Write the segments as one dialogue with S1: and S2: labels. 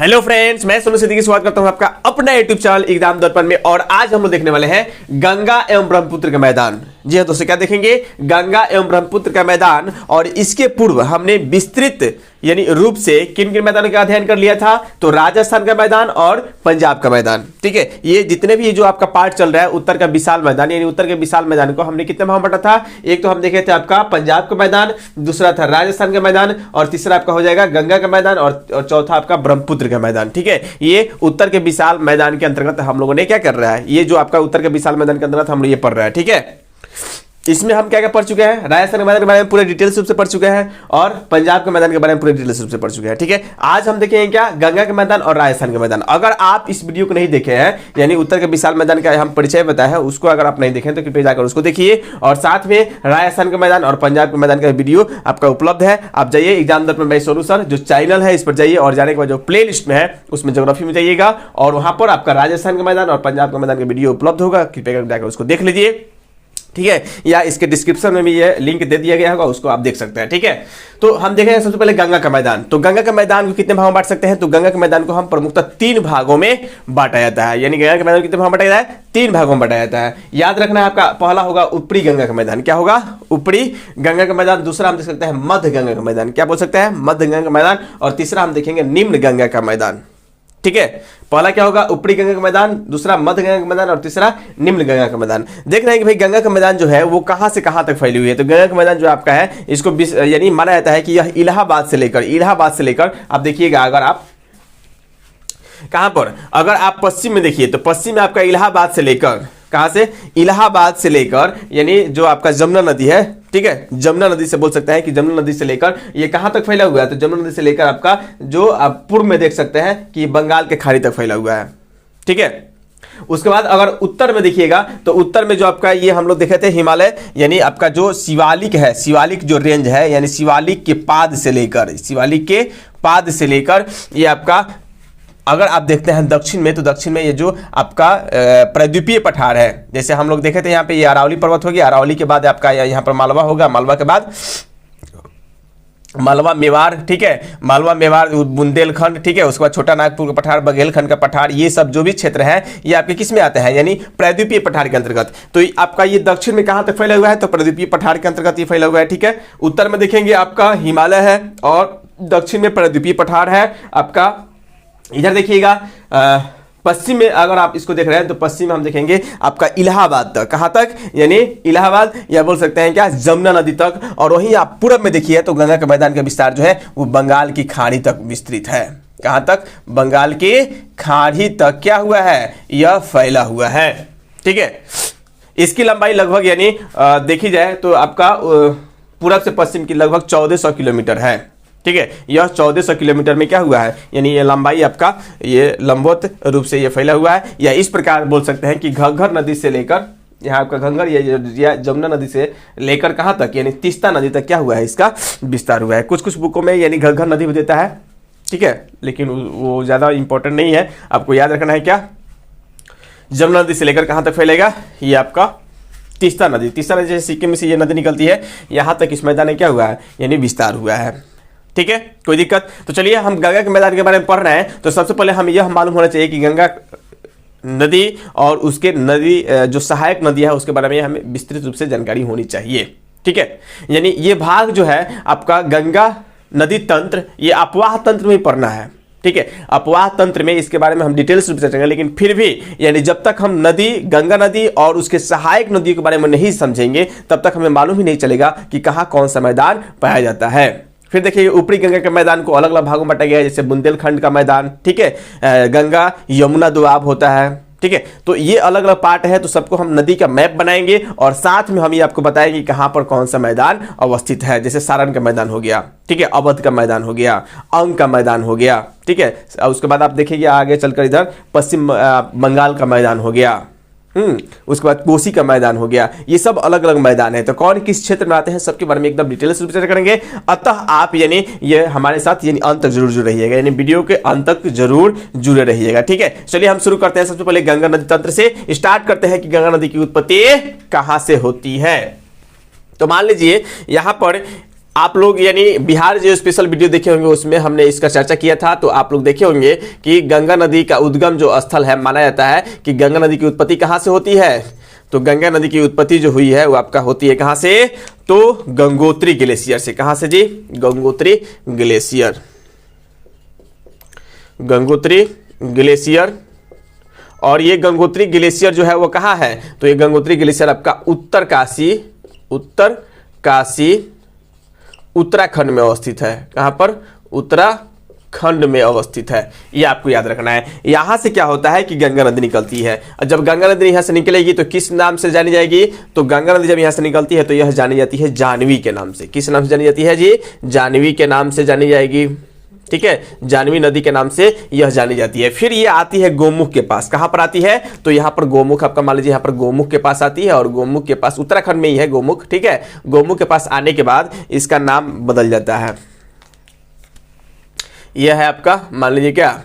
S1: Hello friends, मैं सोनू सिद्दीकी स्वागत करता हूं आपका अपना यूट्यूब चैनल एग्जाम दर्पण में। और आज हम लोग देखने वाले हैं गंगा एवं ब्रह्मपुत्र का मैदान। जी हाँ दोस्तों, क्या देखेंगे? गंगा एवं ब्रह्मपुत्र का मैदान। और इसके पूर्व हमने विस्तृत यानी रूप से किन किन मैदानों का अध्ययन कर लिया था? तो राजस्थान का मैदान और पंजाब का मैदान। ठीक है, ये जितने भी जो आपका पार्ट चल रहा है उत्तर का विशाल मैदान, यानी उत्तर के विशाल मैदान को हमने कितने भाग में बांटा था? एक तो हम देखे थे आपका पंजाब का मैदान, दूसरा था राजस्थान का मैदान, और तीसरा आपका हो जाएगा गंगा का मैदान, और चौथा आपका ब्रह्मपुत्र का मैदान। ठीक है, ये उत्तर के विशाल मैदान के अंतर्गत हम लोगों ने क्या कर रहा है, ये जो आपका उत्तर के विशाल मैदान के अंतर्गत हम लोग ये पढ़ रहा है। ठीक है, इसमें हम क्या क्या पढ़ चुके हैं? राजस्थान के मैदान के बारे में पूरे डिटेल्स रूप से पढ़ चुके हैं, और पंजाब के मैदान के बारे में पूरे डिटेल्स रूप से पढ़ चुके हैं। ठीक है, आज हम देखेंगे क्या? गंगा के मैदान और राजस्थान के मैदान। अगर आप इस वीडियो को नहीं देखे हैं, यानी उत्तर के विशाल मैदान का हम परिचय बताया है, उसको अगर आप नहीं देखें तो कृपया जाकर उसको देखिए। और साथ में राजस्थान के मैदान और पंजाब के मैदान का वीडियो आपका उपलब्ध है। आप जाइए एग्जाम दर्पण बाय सोनू सर जो चैनल है, इस पर जाइए, और जाने के बाद जो प्ले लिस्ट में है उसमें ज्योग्राफी में जाइएगा, और वहां पर आपका राजस्थान का मैदान और पंजाब का मैदान का वीडियो उपलब्ध होगा। कृपया जाकर उसको देख लीजिए। ठीक है, या इसके डिस्क्रिप्शन में भी ये लिंक दे दिया गया होगा, उसको आप देख सकते हैं। ठीक है, तो हम देखेंगे सबसे पहले गंगा का मैदान। तो गंगा के मैदान को कितने भागों में बांट सकते हैं? तो गंगा के मैदान को हम प्रमुखतः 3 भागों में बांटा जाता है। यानी गंगा के मैदान को कितने भागों में बांटा जाता है? 3 भागों में बांटा जाता है। याद रखना है आपका, पहला होगा ऊपरी गंगा का मैदान। क्या होगा? ऊपरी गंगा का मैदान। दूसरा हम देख सकते हैं मध्य गंगा का मैदान। क्या बोल सकते हैं? मध्य गंगा का मैदान। और तीसरा हम देखेंगे निम्न गंगा का मैदान। ठीक है, पहला क्या होगा? ऊपरी गंगा का मैदान, दूसरा मध्य गंगा का मैदान, और तीसरा निम्न गंगा का मैदान। देख रहे हैं कि भाई गंगा का मैदान जो है वो कहां से कहां तक फैली हुई है। तो गंगा का मैदान जो आपका है, इसको यानी माना जाता है कि यह इलाहाबाद से लेकर आप देखिएगा, अगर आप कहां पर, अगर आप पश्चिम में देखिए तो पश्चिम में आपका इलाहाबाद से लेकर, कहां से? इलाहाबाद से लेकर, यानी जो आपका जमुना नदी है, ठीक है, जमुना नदी से बोल सकते हैं कि जमुना नदी से लेकर ये कहां तक फैला हुआ है? तो जमुना नदी से लेकर आपका जो आप पूर्व में देख सकते हैं कि बंगाल के खाड़ी तक फैला हुआ है। ठीक है, उसके बाद अगर उत्तर में देखिएगा तो उत्तर में जो आपका ये हम लोग देखे थे हिमालय, यानी आपका जो शिवालिक है, शिवालिक जो रेंज है, यानी शिवालिक के पाद से लेकर ये आपका, अगर आप देखते हैं दक्षिण में, तो दक्षिण में ये जो आपका प्रायद्वीपीय पठार है, जैसे हम लोग देखे थे यहाँ पे ये अरावली पर्वत होगी, अरावली के बाद आपका यहाँ पर मालवा होगा, मालवा के बाद मालवा मेवाड़। ठीक है, मालवा मेवाड़ बुंदेलखंड। ठीक है, उसके बाद छोटा नागपुर का पठार, बघेलखंड का पठार, ये सब जो भी क्षेत्र है ये आपके किस में आते हैं? यानी प्रायद्वीपीय पठार के अंतर्गत। तो आपका ये दक्षिण में कहां तक फैला हुआ है? तो प्रायद्वीपीय पठार के अंतर्गत ये फैला हुआ है। ठीक है, उत्तर में देखेंगे आपका हिमालय है, और दक्षिण में प्रायद्वीपीय पठार है आपका। इधर देखिएगा पश्चिम में अगर आप इसको देख रहे हैं तो पश्चिम में हम देखेंगे आपका इलाहाबाद तक। कहां तक? यानी इलाहाबाद, या बोल सकते हैं क्या, जमुना नदी तक। और वहीं आप पूरब में देखिए तो गंगा के मैदान का विस्तार जो है वो बंगाल की खाड़ी तक विस्तृत है। कहां तक? बंगाल की खाड़ी तक क्या हुआ है? यह फैला हुआ है। ठीक है, इसकी लंबाई लगभग यानी देखी जाए तो आपका पूरब से पश्चिम की लगभग 1400 किलोमीटर है। ठीक है, यह 1400 किलोमीटर में क्या हुआ है, यानी ये लंबाई आपका ये लंबवत रूप से ये फैला हुआ है। या इस प्रकार बोल सकते हैं कि घग्गर नदी से लेकर यहाँ आपका घंघर, ये जमुना नदी से लेकर कहाँ तक, यानी तीस्ता नदी तक क्या हुआ है, इसका विस्तार हुआ है। कुछ कुछ बुकों में यानी घग्गर नदी भी देता है। ठीक है, लेकिन वो ज़्यादा इंपॉर्टेंट नहीं है, आपको याद रखना है क्या, जमुना नदी से लेकर कहाँ तक फैलेगा, ये आपका तीस्ता नदी जैसे सिक्किम से ये नदी निकलती है, यहाँ तक इस मैदान में क्या हुआ है, यानी विस्तार हुआ है। ठीक है, कोई दिक्कत? तो चलिए हम गंगा के मैदान के बारे में पढ़ रहे हैं, तो सबसे पहले हम यह मालूम होना चाहिए कि गंगा नदी और उसके नदी जो सहायक नदी है उसके बारे में हमें विस्तृत रूप से जानकारी होनी चाहिए। ठीक है, यानी ये भाग जो है आपका गंगा नदी तंत्र, ये अपवाह तंत्र में पढ़ना है। ठीक है, अपवाह तंत्र में इसके बारे में हम डिटेल्स रूप से चर्चा करेंगे, लेकिन फिर भी यानी जब तक हम नदी, गंगा नदी और उसके सहायक नदियों के बारे में नहीं समझेंगे तब तक हमें मालूम ही नहीं चलेगा कि कहाँ कौन सा मैदान पाया जाता है। फिर देखिए ऊपरी गंगा के मैदान को अलग अलग भागों में बांटा गया है, जैसे बुंदेलखंड का मैदान। ठीक है, गंगा यमुना दोआब होता है। ठीक है, तो ये अलग अलग पार्ट है, तो सबको हम नदी का मैप बनाएंगे और साथ में हम ये आपको बताएंगे कहां पर कौन सा मैदान अवस्थित है। जैसे सारण का मैदान हो गया, ठीक है, अवध का मैदान हो गया, अंग का मैदान हो गया। ठीक है, उसके बाद आप देखिए आगे चलकर इधर पश्चिम बंगाल का मैदान हो गया, उसके बाद कोसी का मैदान हो गया। ये सब अलग अलग मैदान है, तो कौन किस क्षेत्र में आते हैं सबके बारे में एकदम डिटेल्स रूप से चर्चा करेंगे। अतः आप यानी ये हमारे साथ यानी अंत तक जरूर जुड़े रहिएगा, यानी वीडियो के अंत तक जरूर जुड़े रहिएगा। ठीक है, चलिए हम शुरू करते हैं। सबसे पहले गंगा नदी तंत्र से स्टार्ट करते हैं कि गंगा नदी की उत्पत्ति कहां से होती है। तो मान लीजिए यहां पर आप लोग यानी बिहार जो स्पेशल वीडियो देखे होंगे उसमें हमने इसका चर्चा किया था, तो आप लोग देखे होंगे कि गंगा नदी का उद्गम जो स्थल है, माना जाता है कि गंगा नदी की उत्पत्ति कहां से होती है। तो गंगा नदी की उत्पत्ति जो हुई है वो आपका होती है कहां से, तो गंगोत्री ग्लेशियर से। कहां से जी, गंगोत्री ग्लेशियर। गंगोत्री ग्लेशियर। और ये गंगोत्री ग्लेशियर जो है वो कहां है, तो ये गंगोत्री ग्लेशियर आपका उत्तरकाशी उत्तराखंड में अवस्थित है। कहां पर, उत्तराखंड में अवस्थित है, ये आपको याद रखना है। यहां से क्या होता है कि गंगा नदी निकलती है, और जब गंगा नदी यहां से निकलेगी तो किस नाम से जानी जाएगी, तो गंगा नदी जब यहां से निकलती है तो यह जानी जाती है जानवी के नाम से। किस नाम से जानी जाती है जी, जानवी के नाम से जानी जाएगी। ठीक है, जानवी नदी के नाम से यह जानी जाती है। फिर ये आती है गोमुख के पास। कहां पर आती है, तो यहां पर गोमुख आपका मान लीजिए, यहां पर गोमुख के पास आती है, और गोमुख के पास उत्तराखंड में ही है गोमुख। ठीक है, गोमुख के पास आने के बाद इसका नाम बदल जाता है। यह है आपका मान लीजिए क्या,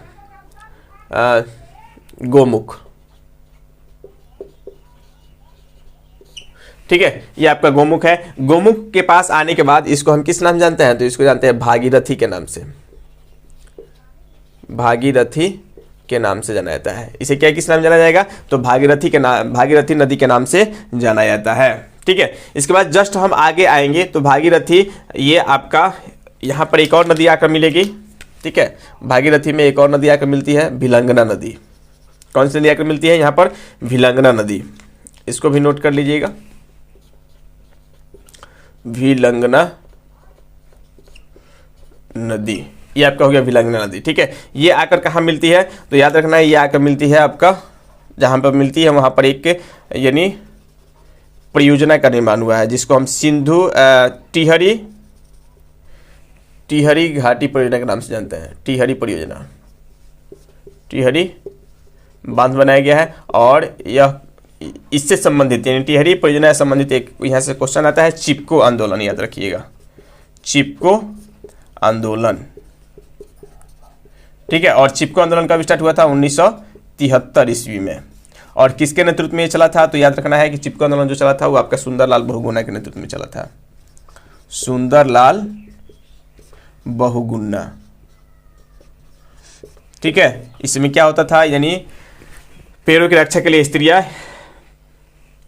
S1: गोमुख। ठीक है, ये आपका गोमुख है। गोमुख के पास आने के बाद इसको हम किस नाम जानते हैं, तो इसको जानते हैं भागीरथी के नाम से। भागीरथी के नाम से जाना जाता है। इसे क्या किस नाम जाना जाएगा, तो भागीरथी के नाम, भागीरथी नदी के नाम से जाना जाता है। ठीक है, इसके बाद जस्ट हम आगे आएंगे तो भागीरथी, ये आपका यहाँ पर एक और नदी आकर मिलेगी। ठीक है, भागीरथी में एक और नदी आकर मिलती है, भिलंगना नदी। कौन सी नदी आकर मिलती है यहाँ पर, भिलंगना नदी। इसको भी नोट कर लीजिएगा, भिलंगना नदी, ये आपका हो गया भिलंगना नदी। ठीक है, ये आकर कहाँ मिलती है, तो याद रखना है ये आकर मिलती है आपका, जहाँ पर मिलती है वहाँ पर एक यानी परियोजना का निर्माण हुआ है, जिसको हम सिंधु टिहरी घाटी परियोजना के नाम से जानते हैं। टिहरी परियोजना, टिहरी बांध बनाया गया है, और यह इससे संबंधित यानी टिहरी परियोजना से संबंधित एक यहाँ से क्वेश्चन आता है, चिपको आंदोलन। याद रखिएगा, चिपको आंदोलन। ठीक है, और चिपको आंदोलन कब स्टार्ट हुआ था, 1973 ईस्वी में। और किसके नेतृत्व में ये चला था, तो याद रखना है कि चिपको आंदोलन जो चला था वो आपका सुंदरलाल बहुगुणा के नेतृत्व में चला था। सुंदरलाल बहुगुणा। ठीक है, इसमें क्या होता था, यानी पेड़ों की रक्षा के लिए स्त्रियां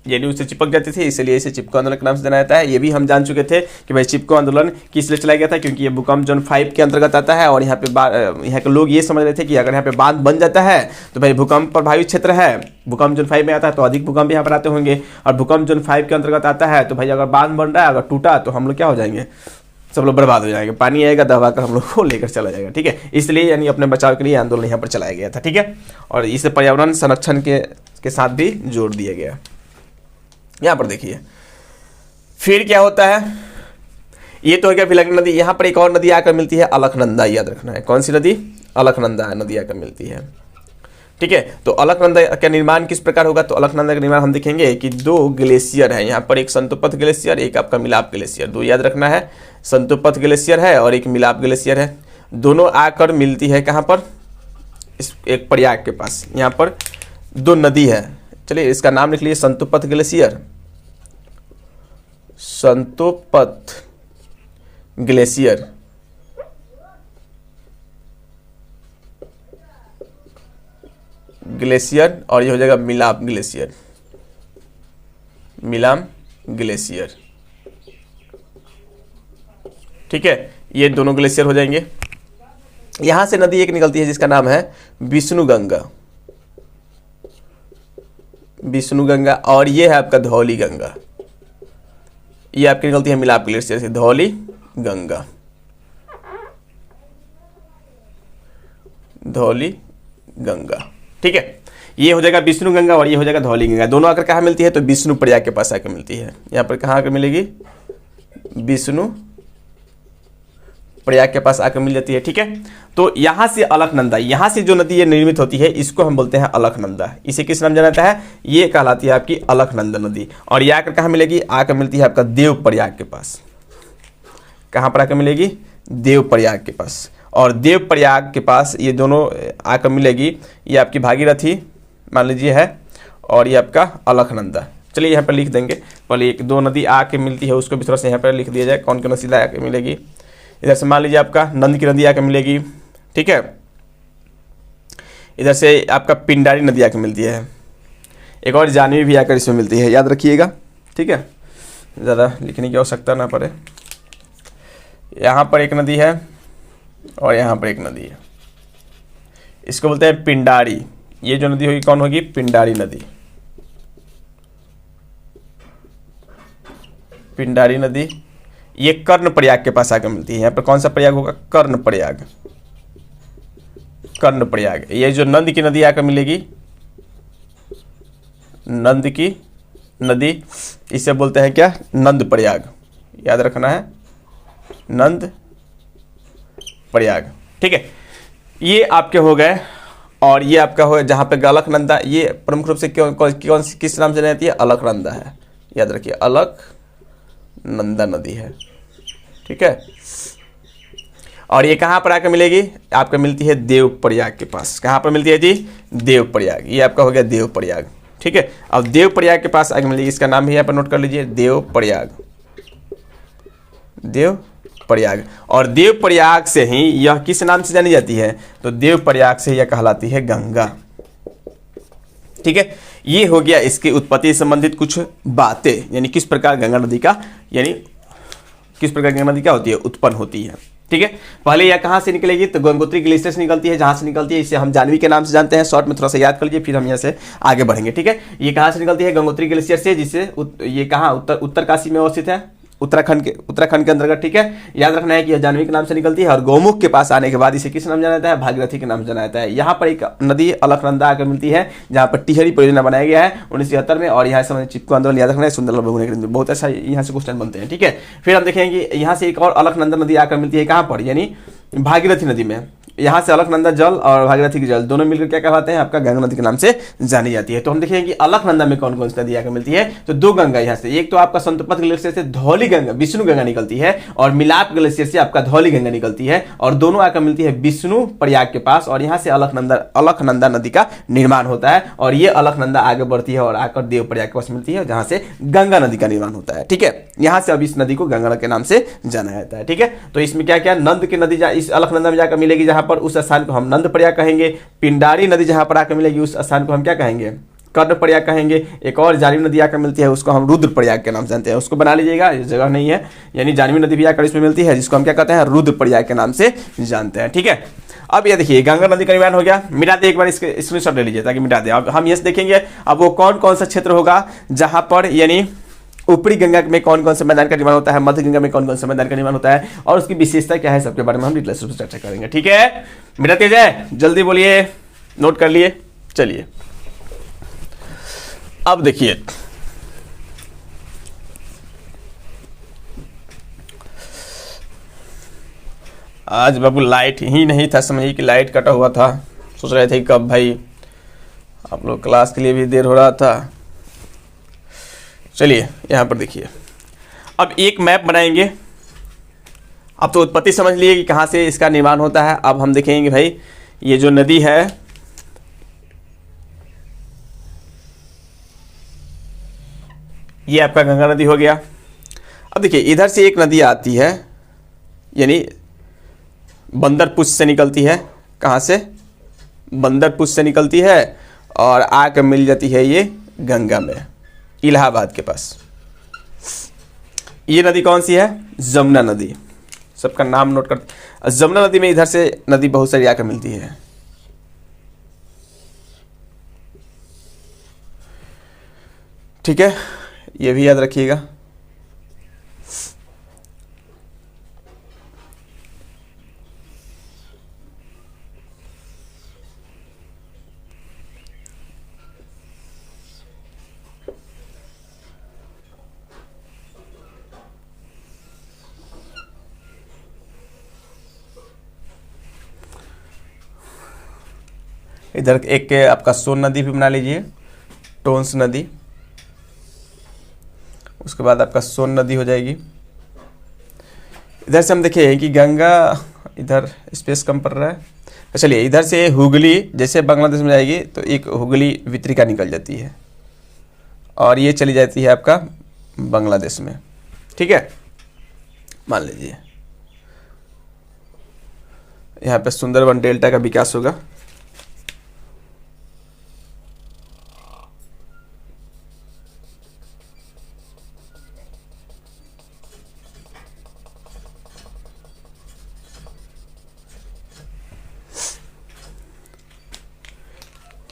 S1: यानी उससे चिपक जाती थी, इसलिए इसे चिपको आंदोलन के नाम से जाना जाता है। ये भी हम जान चुके थे कि भाई चिपको आंदोलन किस लिए चलाया गया था, क्योंकि ये भूकंप जोन 5 के अंतर्गत आता है। और यहाँ के लोग ये समझ रहे थे कि अगर यहाँ पे बांध बन जाता है तो भाई भूकंप प्रभावित क्षेत्र है, भूकंप जोन 5 में आता है तो अधिक भूकंप यहाँ पर आते होंगे, और भूकंप जोन 5 के अंतर्गत आता है तो भाई अगर बांध बन रहा है, अगर टूटा तो हम लोग क्या हो जाएंगे, सब लोग बर्बाद हो जाएंगे, पानी आएगा दबा कर हम लोग को लेकर चला जाएगा। ठीक है, इसलिए यानी अपने बचाव के लिए आंदोलन यहाँ पर चलाया गया था। ठीक है, और इसे पर्यावरण संरक्षण के साथ भी जोड़ दिया गया। यहाँ पर देखिए फिर क्या होता है, ये तो हो गया भिलंगना नदी। यहाँ पर एक और नदी आकर मिलती है, अलकनंदा। याद रखना है, कौन सी नदी, अलकनंदा नदी आकर मिलती है। ठीक है, तो अलकनंदा का निर्माण किस प्रकार होगा, तो अलकनंदा का निर्माण हम देखेंगे कि 2 ग्लेशियर है यहाँ पर, एक संतोपथ ग्लेशियर, एक आपका मिलाप ग्लेशियर। 2 याद रखना है, संतोपथ ग्लेशियर है और एक मिलाप ग्लेशियर है। दोनों आकर मिलती है कहाँ पर, इस एक प्रयाग के पास। यहाँ पर 2 नदी है, चलिए इसका नाम लिख लीजिए, संतोपथ ग्लेशियर, संतोपथ ग्लेशियर। ग्लेशियर, और ये हो जाएगा मिलाप ग्लेशियर, मिलाम ग्लेशियर। ठीक है, ये दोनों ग्लेशियर हो जाएंगे। यहां से नदी एक निकलती है जिसका नाम है विष्णुगंगा, विष्णुगंगा, और ये है आपका धौली गंगा। ये आपकी निकलती है मिलाप ग्लेशियर से, धौली गंगा, धौली गंगा। ठीक है, ये हो जाएगा विष्णु गंगा और ये हो जाएगा धौली गंगा। दोनों आकर कहाँ मिलती है, तो विष्णु प्रयाग के पास आकर मिलती है। यहाँ पर कहाँ आकर मिलेगी, विष्णु प्रयाग के पास आकर मिल जाती है। ठीक है, तो यहाँ से अलकनंदा, यहाँ से जो नदी ये निर्मित होती है इसको हम बोलते हैं अलकनंदा। इसे किस नाम जाना जाता है, ये कहलाती है आपकी अलकनंदा नदी। और ये आकर कहाँ मिलेगी, आकर मिलती है आपका देव प्रयाग के पास। कहाँ पर आकर मिलेगी, देव प्रयाग के पास। और देव प्रयाग के पास ये दोनों आकर मिलेगी, ये आपकी भागीरथी मान लीजिए है, और ये आपका अलकनंदा। चलिए यहाँ पर लिख देंगे। पहले एक दो नदी आके मिलती है उसको भी थोड़ा सा यहाँ पर लिख दिया जाए, कौन कौन सी आके मिलेगी। इधर से मान लीजिए आपका नंद की नदी आके मिलेगी, ठीक है। इधर से आपका पिंडारी नदी आके मिलती है, एक और जानवी भी आकर इसमें मिलती है, याद रखिएगा, ठीक है, ज़्यादा लिखने की आवश्यकता ना पड़े। यहाँ पर एक नदी है और यहाँ पर एक नदी है, इसको बोलते हैं पिंडारी। ये जो नदी होगी कौन होगी, पिंडारी नदी। पिंडारी नदी ये कर्ण प्रयाग के पास आकर मिलती है। यहाँ पर कौन सा प्रयाग होगा, कर्ण प्रयाग, कर्ण प्रयाग। ये जो नंद की नदी आकर मिलेगी, नंद की नदी, इसे बोलते हैं क्या, नंद प्रयाग, याद रखना है, नंद प्रयाग, ठीक है। ये आपके हो गए। और ये आपका हो जहाँ पे अलकनंदा, ये प्रमुख रूप से कौन सी किस नाम से जाती है, अलकनंदा है, याद रखिए, अलकनंदा नदी है, ठीक है। और ये कहाँ पर आकर मिलेगी, आपको मिलती है देवप्रयाग के पास। कहाँ पर मिलती है जी, देवप्रयाग। ये आपका हो गया देवप्रयाग, ठीक है। अब देवप्रयाग के पास आगे मिलेगी, इसका नाम भी यहाँ पर नोट कर लीजिए, देवप्रयाग, देवप्रयाग। और देवप्रयाग से ही यह किस नाम से जानी जाती है, तो देवप्रयाग से यह कहलाती है गंगा, ठीक है। ये हो गया इसकी उत्पत्ति से संबंधित कुछ बातें, यानी किस प्रकार गंगा नदी का, यानी किस प्रकार गंगा नदी क्या होती है, उत्पन्न होती है, ठीक है। पहले यह कहाँ से निकलेगी, तो गंगोत्री ग्लेशियर से निकलती है। जहाँ से निकलती है इसे हम जानवी के नाम से जानते हैं, शॉर्ट में थोड़ा सा याद कर लीजिए, फिर हम यहाँ से आगे बढ़ेंगे, ठीक है। ये कहाँ से निकलती है, गंगोत्री ग्लेशियर से, जिससे ये कहाँ उत्तरकाशी में अवस्थित है, उत्तराखंड के अंतर्गत, ठीक है। याद रखना है कि यह जानवी के नाम से निकलती है और गौमुख के पास आने के बाद इसे किस नाम जाना जाता है, भागीरथी के नाम से जाना जाता है। यहाँ पर एक नदी अलकनंदा आकर मिलती है, जहाँ पर टिहरी परियोजना बनाया गया है 1973 में। और यहाँ से चिपको आंदोलन, याद रखना है, सुंदरलाल बहुगुणा के बहुत अच्छा यहाँ से क्वेश्चन बनते हैं, ठीक है। फिर हम देखेंगे कि यहाँ से एक और अलकनंदा नदी आकर मिलती है, कहाँ पर, यानी भागीरथी नदी में। यहाँ से अलकनंदा जल और भागीरथी के जल दोनों मिलकर क्या कहलाते हैं, आपका गंगा नदी के नाम से जानी जाती है। तो हम देखेंगे कि अलकनंदा में कौन कौन सी नदी आकर मिलती है, तो दो गंगा यहाँ से, एक तो आपका संतपथ ग्लेशियर से धौली गंगा, विष्णु गंगा निकलती है, और मिलाप ग्लेशियर से आपका धौली गंगा निकलती है, और दोनों आकर मिलती है विष्णु प्रयाग के पास। और यहाँ से अलकनंदा नदी का निर्माण होता है, और ये अलकनंदा आगे बढ़ती है और आकर देवप्रयाग के पास मिलती है, जहाँ से गंगा नदी का निर्माण होता है, ठीक है। यहाँ से अब इस नदी को गंगा के नाम से जाना जाता है, ठीक है। तो इसमें क्या क्या, नंद की नदी इस अलकनंदा में जाकर मिलेगी, जहाँ पर उस स्थान को हम नंद प्रयाग कहेंगे। पिंडारी नदी जहां पर आकर मिलेगी उस स्थान को हम क्या कहेंगे, कर्ण प्रयाग कहेंगे। एक और जानवी नदी आकर मिलती है, उसको हम रुद्र प्रयाग के नाम से जानते हैं, उसको बना लीजिएगा, इस जगह नहीं है, यानी जानवी नदी भी आकर इसमें मिलती है, जिसको हम क्या कहते हैं, रुद्र प्रयाग के नाम से जानते हैं, ठीक है। अब ये देखिए गंगा नदी का निर्माण हो गया, मिटा दे, एक बार इसके स्क्रीनशॉट ले लीजिए ताकि मिटा दे। अब हम यस देखेंगे, अब वो कौन कौन सा क्षेत्र होगा जहां पर, यानी ऊपरी गंगा में कौन कौन से मैदान का निर्माण होता है, मध्य गंगा में कौन कौन से मैदान का निर्माण होता है, और उसकी विशेषता क्या है, सबके बारे में हम डिटेल्स रूप से चर्चा करेंगे, ठीक है। मिटाते जाए, जल्दी बोलिए, नोट कर लिए, चलिए। अब देखिए आज बाबू लाइट ही नहीं था, समझिए कि लाइट कटा हुआ था, सोच रहे थे कब भाई आप लोग क्लास के लिए भी देर हो रहा था। चलिए यहाँ पर देखिए, अब एक मैप बनाएंगे। अब तो उत्पत्ति समझ लिए कि कहाँ से इसका निर्माण होता है। अब हम देखेंगे भाई ये जो नदी है, ये आपका गंगा नदी हो गया। अब देखिए इधर से एक नदी आती है, यानी बंदरपुष्ट से निकलती है। कहाँ से, बंदरपुष्ट से निकलती है और आकर मिल जाती है ये गंगा में, इलाहाबाद के पास। ये नदी कौन सी है, जमुना नदी, सबका नाम नोट करते। जमुना नदी में इधर से नदी बहुत सारी आकर मिलती है, ठीक है, ये भी याद रखिएगा। इधर एक आपका सोन नदी भी बना लीजिए, टोंस नदी, उसके बाद आपका सोन नदी हो जाएगी। इधर से हम देखिए कि गंगा, इधर स्पेस कम पड़ रहा है। चलिए इधर से हुगली, जैसे बांग्लादेश में जाएगी तो एक हुगली वितरिका निकल जाती है, और ये चली जाती है आपका बांग्लादेश में, ठीक है। मान लीजिए यहाँ पे सुंदरबन डेल्टा का विकास होगा।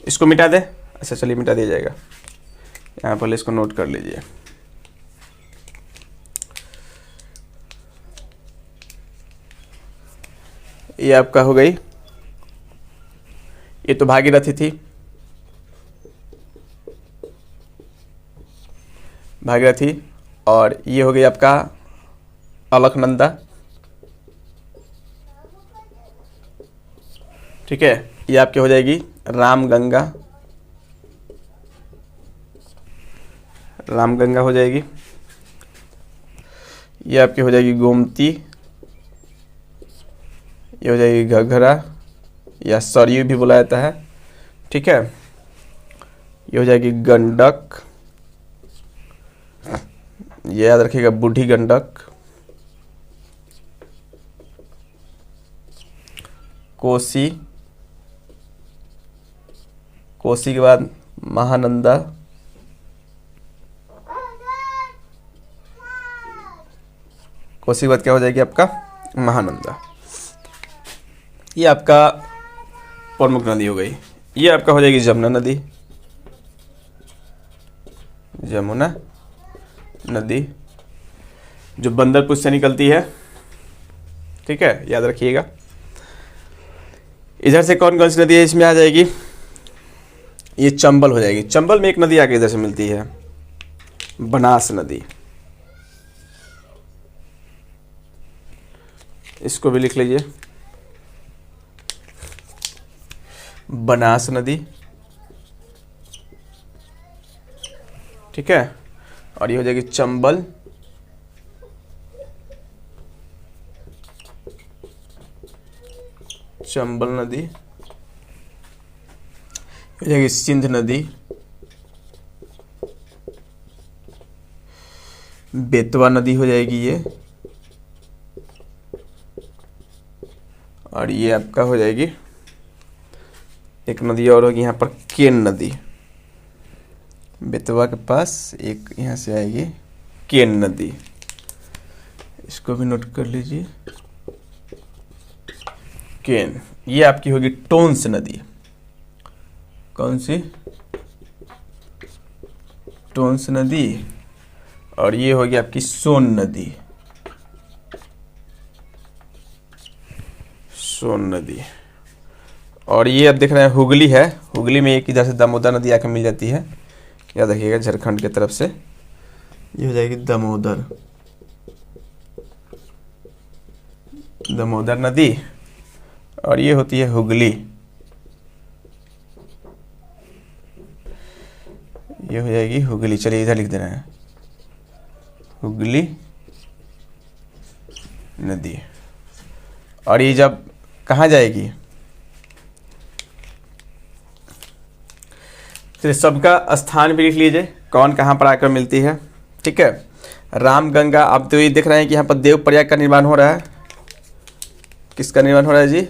S1: इसको मिटा दे, अच्छा चलिए मिटा दिया जाएगा। यहाँ पहले इसको नोट कर लीजिए। ये आपका हो गई, ये तो भागीरथी थी, भागीरथी। और ये हो गई आपका अलकनंदा, ठीक है। ये आपकी हो जाएगी रामगंगा, रामगंगा हो जाएगी। ये आपकी हो जाएगी गोमती, ये हो जाएगी घग्घरा या सरयू भी बोला जाता है, ठीक है। ये हो जाएगी गंडक, ये याद रखिएगा बूढ़ी गंडक। कोसी, कोसी के बाद महानंदा, कोसी के बाद क्या हो जाएगी आपका महानंदा। ये आपका प्रमुख नदी हो गई। ये आपका हो जाएगी जमुना नदी, जमुना नदी जो बंदरपुर से निकलती है, ठीक है, याद रखिएगा। इधर से कौन कौन सी नदी है इसमें आ जाएगी, ये चंबल हो जाएगी। चंबल में एक नदी आके इधर से मिलती है, बनास नदी, इसको भी लिख लीजिए, बनास नदी, ठीक है। और ये हो जाएगी चंबल, चंबल नदी, हो जाएगी सिंध नदी, बेतवा नदी हो जाएगी ये, और ये आपका हो जाएगी एक नदी और होगी यहाँ पर केन नदी। बेतवा के पास एक यहाँ से आएगी केन नदी, इसको भी नोट कर लीजिए, केन। ये आपकी होगी टोंस नदी, कौन सी, टोंस नदी। और ये होगी आपकी सोन नदी, सोन नदी। और ये अब देख रहे हैं हुगली है, हुगली में एक इधर से दामोदर नदी आके मिल जाती है, याद रखिएगा झारखंड की तरफ से। ये हो जाएगी दामोदर, दामोदर नदी। और ये होती है हुगली, ये हो जाएगी हुगली। चलिए इधर लिख दे रहे हैं हुगली नदी। और ये जब कहाँ जाएगी, तो सबका स्थान भी लिख लीजिए, कौन कहाँ पर आकर मिलती है, ठीक है। रामगंगा, आप तो ये देख रहे हैं कि यहाँ पर देवप्रयाग का निर्माण हो रहा है। किसका निर्माण हो रहा है जी,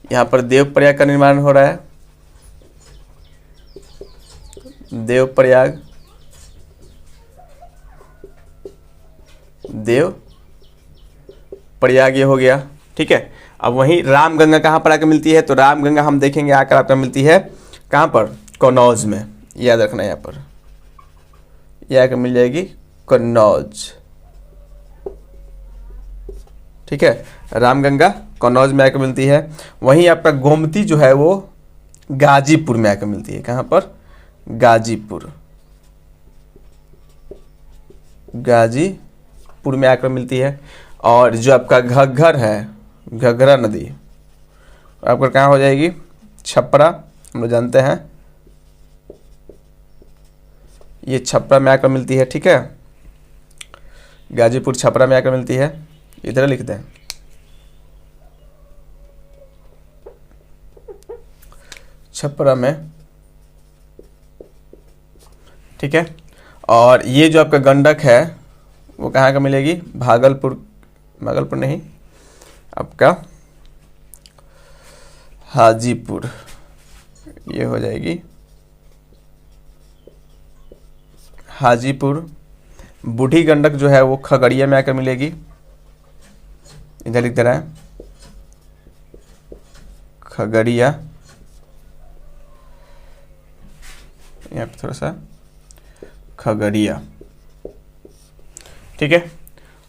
S1: यहाँ पर देवप्रयाग का निर्माण हो रहा है, देवप्रयाग, देव प्रयाग ये हो गया, ठीक है। अब वहीं रामगंगा कहाँ पर आकर मिलती है, तो रामगंगा हम देखेंगे आकर आपका मिलती है कहाँ पर, कन्नौज में, याद रखना यहाँ पर, यह आकर मिल जाएगी कन्नौज, ठीक है। रामगंगा कन्नौज में आकर मिलती है। वहीं आपका गोमती जो है वो गाजीपुर में आकर मिलती है, कहाँ पर, गाजीपुर, गाजीपुर में आकर मिलती है। और जो आपका घग्घर है, घग्घरा नदी आपका कहाँ हो जाएगी, छपरा, हम लोग जानते हैं ये छपरा में आकर मिलती है, ठीक है। गाजीपुर छपरा में आकर मिलती है, इधर लिख दें, छपरा में ठीक है। और ये जो आपका गंडक है वो कहाँ का मिलेगी, भागलपुर नहीं, आपका हाजीपुर, ये हो जाएगी हाजीपुर। बूढ़ी गंडक जो है वो खगड़िया में आकर मिलेगी, इधर लिख दे रहा है खगड़िया, यहाँ पे थोड़ा सा खगड़िया, ठीक है।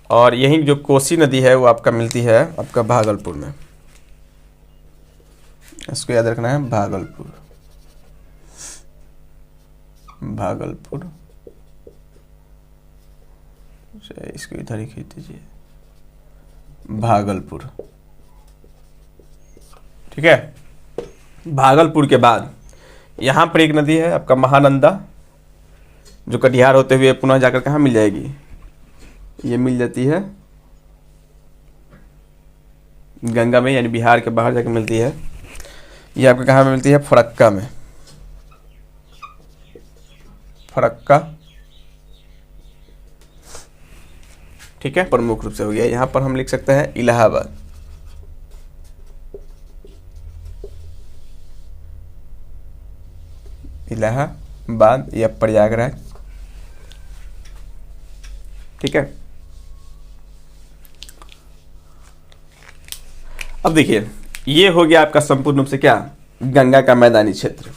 S1: और यही जो कोसी नदी है वो आपका मिलती है आपका भागलपुर में, इसको याद रखना है, भागलपुर, इसको इधर ही खींच दीजिए, भागलपुर, ठीक है। भागलपुर के बाद यहाँ पर एक नदी है आपका महानंदा, जो कटिहार होते हुए पुनः जाकर कहाँ मिल जाएगी, ये मिल जाती है गंगा में, यानी बिहार के बाहर जाकर मिलती है। ये आपको कहाँ में मिलती है, फरक्का में, फरक्का, ठीक है, प्रमुख रूप से हो गया। यहाँ पर हम लिख सकते हैं इलाहाबाद, इलाहाबाद या प्रयागराज, ठीक है। अब देखिए ये हो गया आपका संपूर्ण रूप से क्या, गंगा का मैदानी क्षेत्र,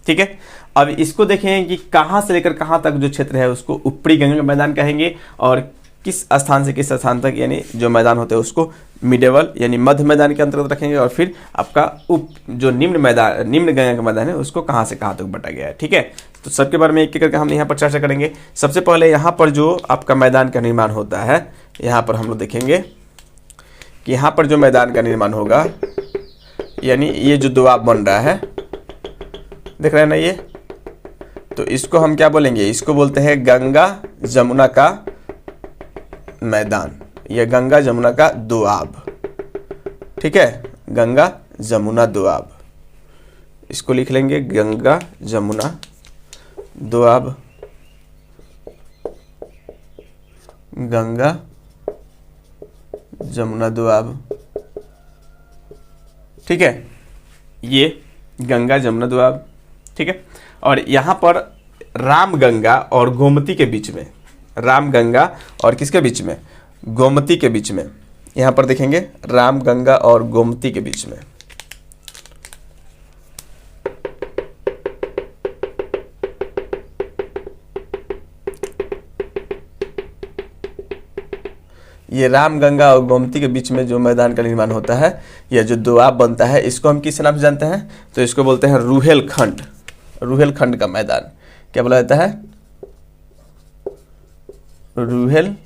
S1: ठीक है। अब इसको देखें कि कहां से लेकर कहां तक जो क्षेत्र है उसको ऊपरी गंगा का मैदान कहेंगे, और किस स्थान से किस स्थान तक यानी जो मैदान होते हैं उसको मिडेवल यानी मध्य मैदान के अंतर्गत रखेंगे, और फिर आपका जो निम्न गंगा का मैदान है उसको कहां से कहां तक बटा गया है, ठीक है। तो सबके बारे में एक एक करके हम यहाँ पर चर्चा करेंगे। सबसे पहले यहाँ पर जो आपका मैदान का निर्माण होता है, यहाँ पर हम लोग देखेंगे कि यहाँ पर जो मैदान का निर्माण होगा, यानी ये जो दोआब बन रहा है, देख रहे हैं ना ये, तो इसको हम क्या बोलेंगे, इसको बोलते हैं गंगा जमुना का मैदान, या गंगा जमुना का दोआब, ठीक है, गंगा जमुना दोआब, इसको लिख लेंगे गंगा जमुना दोआब, गंगा जमुना दोआब, ठीक है, ये गंगा जमुना दोआब, ठीक है। और यहाँ पर रामगंगा और गोमती के बीच में, रामगंगा और किसके बीच में, गोमती के बीच में, यहाँ पर देखेंगे रामगंगा और गोमती के बीच में, ये रामगंगा और गोमती के बीच में जो मैदान का निर्माण होता है, यह जो दोआब बनता है, इसको हम किस नाम से जानते हैं, तो इसको बोलते हैं रुहेलखंड, रुहेलखंड का मैदान। क्या बोला जाता है, रुहेलखंड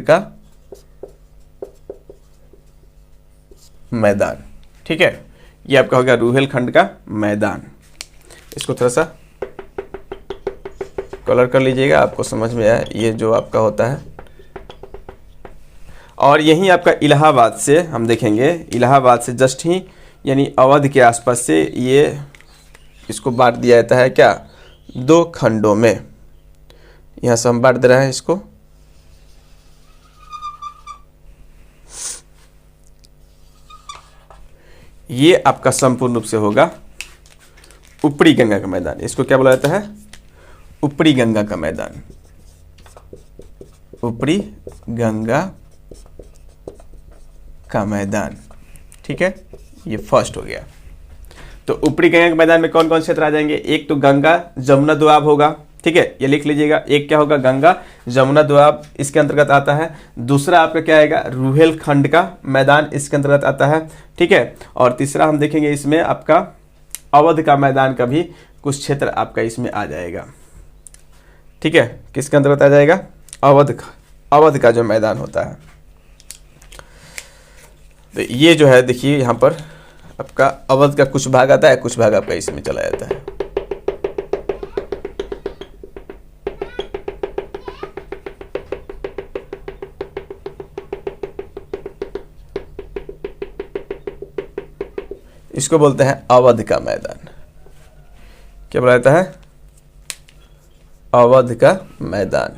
S1: का मैदान, ठीक है। ये आपका हो गया रुहेलखंड का मैदान। इसको थोड़ा सा कलर कर लीजिएगा, आपको समझ में आया, ये जो आपका होता है। और यहीं आपका इलाहाबाद से हम देखेंगे, इलाहाबाद से जस्ट ही यानी अवध के आसपास से ये इसको बांट दिया जाता है क्या, दो खंडों में, यहाँ से हम बांट दे रहे हैं इसको, ये आपका संपूर्ण रूप से होगा ऊपरी गंगा का मैदान। इसको क्या बोला जाता है, ऊपरी गंगा का मैदान, ऊपरी गंगा का मैदान, ठीक है। ये फर्स्ट हो गया। तो ऊपरी गंगा के मैदान में कौन कौन क्षेत्र आ जाएंगे, एक तो गंगा जमुना दोआब होगा, ठीक है, ये लिख लीजिएगा। एक क्या होगा, गंगा जमुना दोआब इसके अंतर्गत आता है। दूसरा आपका क्या आएगा, रुहेलखंड का मैदान इसके अंतर्गत आता है, ठीक है। और तीसरा हम देखेंगे इसमें आपका अवध का मैदान का भी कुछ क्षेत्र आपका इसमें आ जाएगा, ठीक है। किसके अंतर्गत आ जाएगा, अवध का जो मैदान होता है। तो ये जो है देखिए यहाँ पर आपका अवध का कुछ भाग आता है, कुछ भाग आपका इसमें चला जाता है। इसको बोलते हैं अवध का मैदान। क्या बोला जाता है, अवध का मैदान।